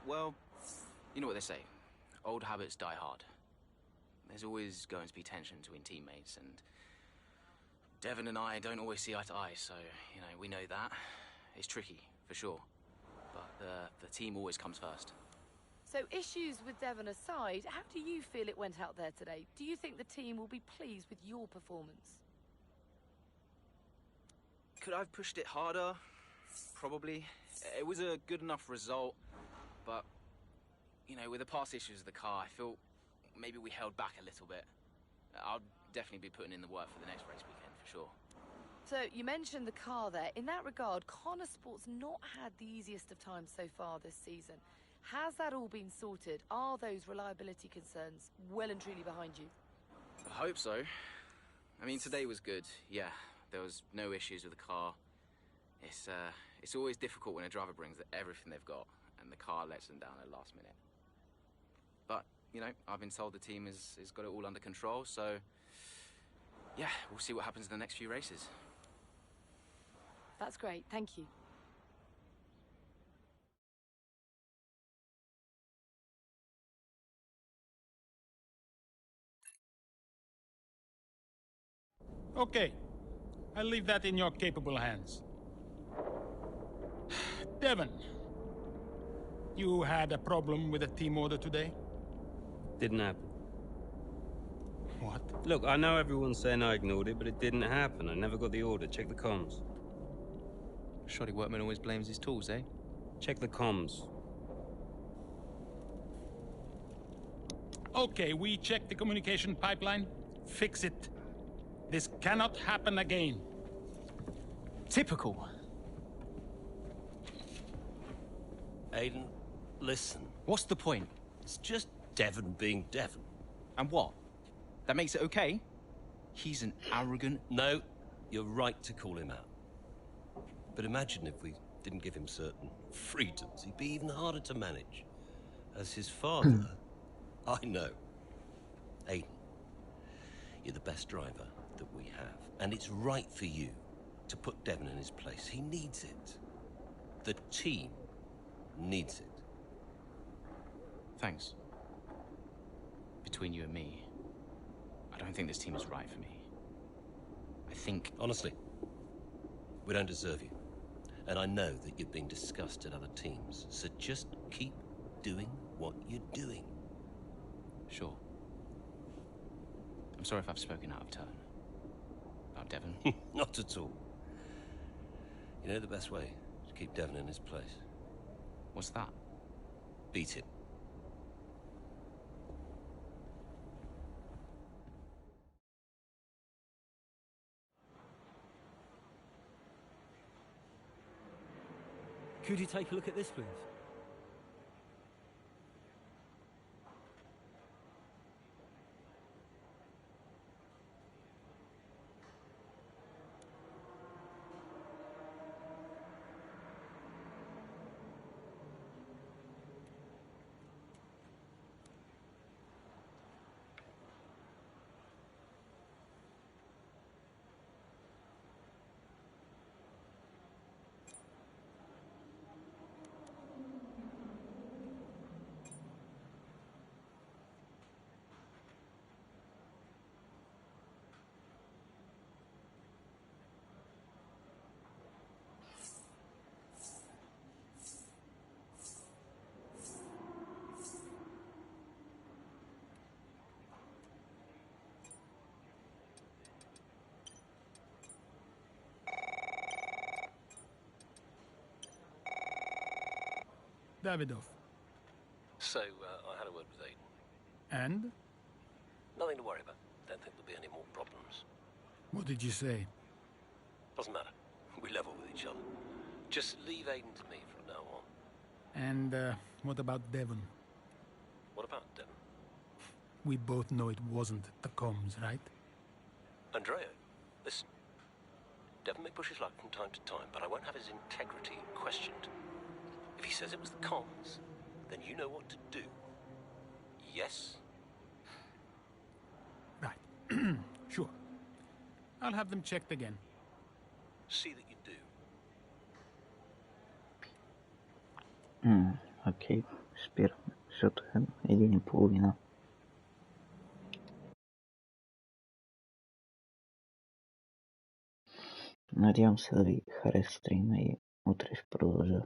Speaker 14: Well, you know what they say. Old habits die hard. There's always going to be tension between teammates, and Devon and I don't always see eye to eye, so, you know, we know that. It's tricky, for sure. But the team always comes first.
Speaker 4: So issues with Devon aside, how do you feel it went out there today? Do you think the team will be pleased with your performance?
Speaker 14: Could I have pushed it harder? Probably. It was a good enough result, but, you know, with the past issues of the car, I feel maybe we held back a little bit. I'll definitely be putting in the work for the next race weekend, for sure.
Speaker 4: So, you mentioned the car there. In that regard, Connor Sport's not had the easiest of times so far this season. Has that all been sorted? Are those reliability concerns well and truly behind you?
Speaker 14: I hope so. I mean, today was good, yeah. There was no issues with the car. It's always difficult when a driver brings everything they've got and the car lets them down at the last minute. But, you know, I've been told the team has got it all under control, so yeah, we'll see what happens in the next few races.
Speaker 4: That's great, thank you.
Speaker 19: Okay, I'll leave that in your capable hands. Devon, you had a problem with a team order today?
Speaker 6: Didn't happen.
Speaker 19: What?
Speaker 6: Look, I know everyone's saying I ignored it, but it didn't happen. I never got the order. Check the comms.
Speaker 14: Shoddy workman always blames his tools, eh?
Speaker 6: Check the comms.
Speaker 19: Okay, we checked the communication pipeline. Fix it. This cannot happen again.
Speaker 13: Typical.
Speaker 18: Aiden, listen.
Speaker 13: What's the point?
Speaker 18: It's just Devon being Devon.
Speaker 13: And what? That makes it okay? He's an arrogant...
Speaker 18: No, you're right to call him out. But imagine if we didn't give him certain freedoms. He'd be even harder to manage. As his father, I know. Aiden, you're the best driver that we have. And it's right for you to put Devon in his place. He needs it. The team needs it.
Speaker 14: Thanks. Between you and me, I don't think this team is right for me. I think...
Speaker 18: Honestly, we don't deserve you. And I know that you're being discussed at other teams, so just keep doing what you're doing.
Speaker 14: Sure. I'm sorry if I've spoken out of turn. About Devon.
Speaker 18: Not at all. You know the best way to keep Devon in his place?
Speaker 14: What's that?
Speaker 18: Beat him.
Speaker 15: Could you take a look at this, please?
Speaker 19: Davidoff.
Speaker 18: So, I had a word with Aiden.
Speaker 19: And?
Speaker 18: Nothing to worry about. Don't think there'll be any more problems.
Speaker 19: What did you say?
Speaker 18: Doesn't matter. We level with each other. Just leave Aiden to me from now on.
Speaker 19: And, what about Devon?
Speaker 18: What about Devon?
Speaker 19: We both know it wasn't the comms, right?
Speaker 18: Andrea, listen. Devon may push his luck from time to time, but I won't have his integrity questioned. If he says it was the comms, then you know what to do. Yes?
Speaker 19: Right. Sure. I'll have them checked again.
Speaker 18: See that you do.
Speaker 1: Окей, спер. Защото е 1:30. Надявам се да ви хареса стрима и утре ще продължа.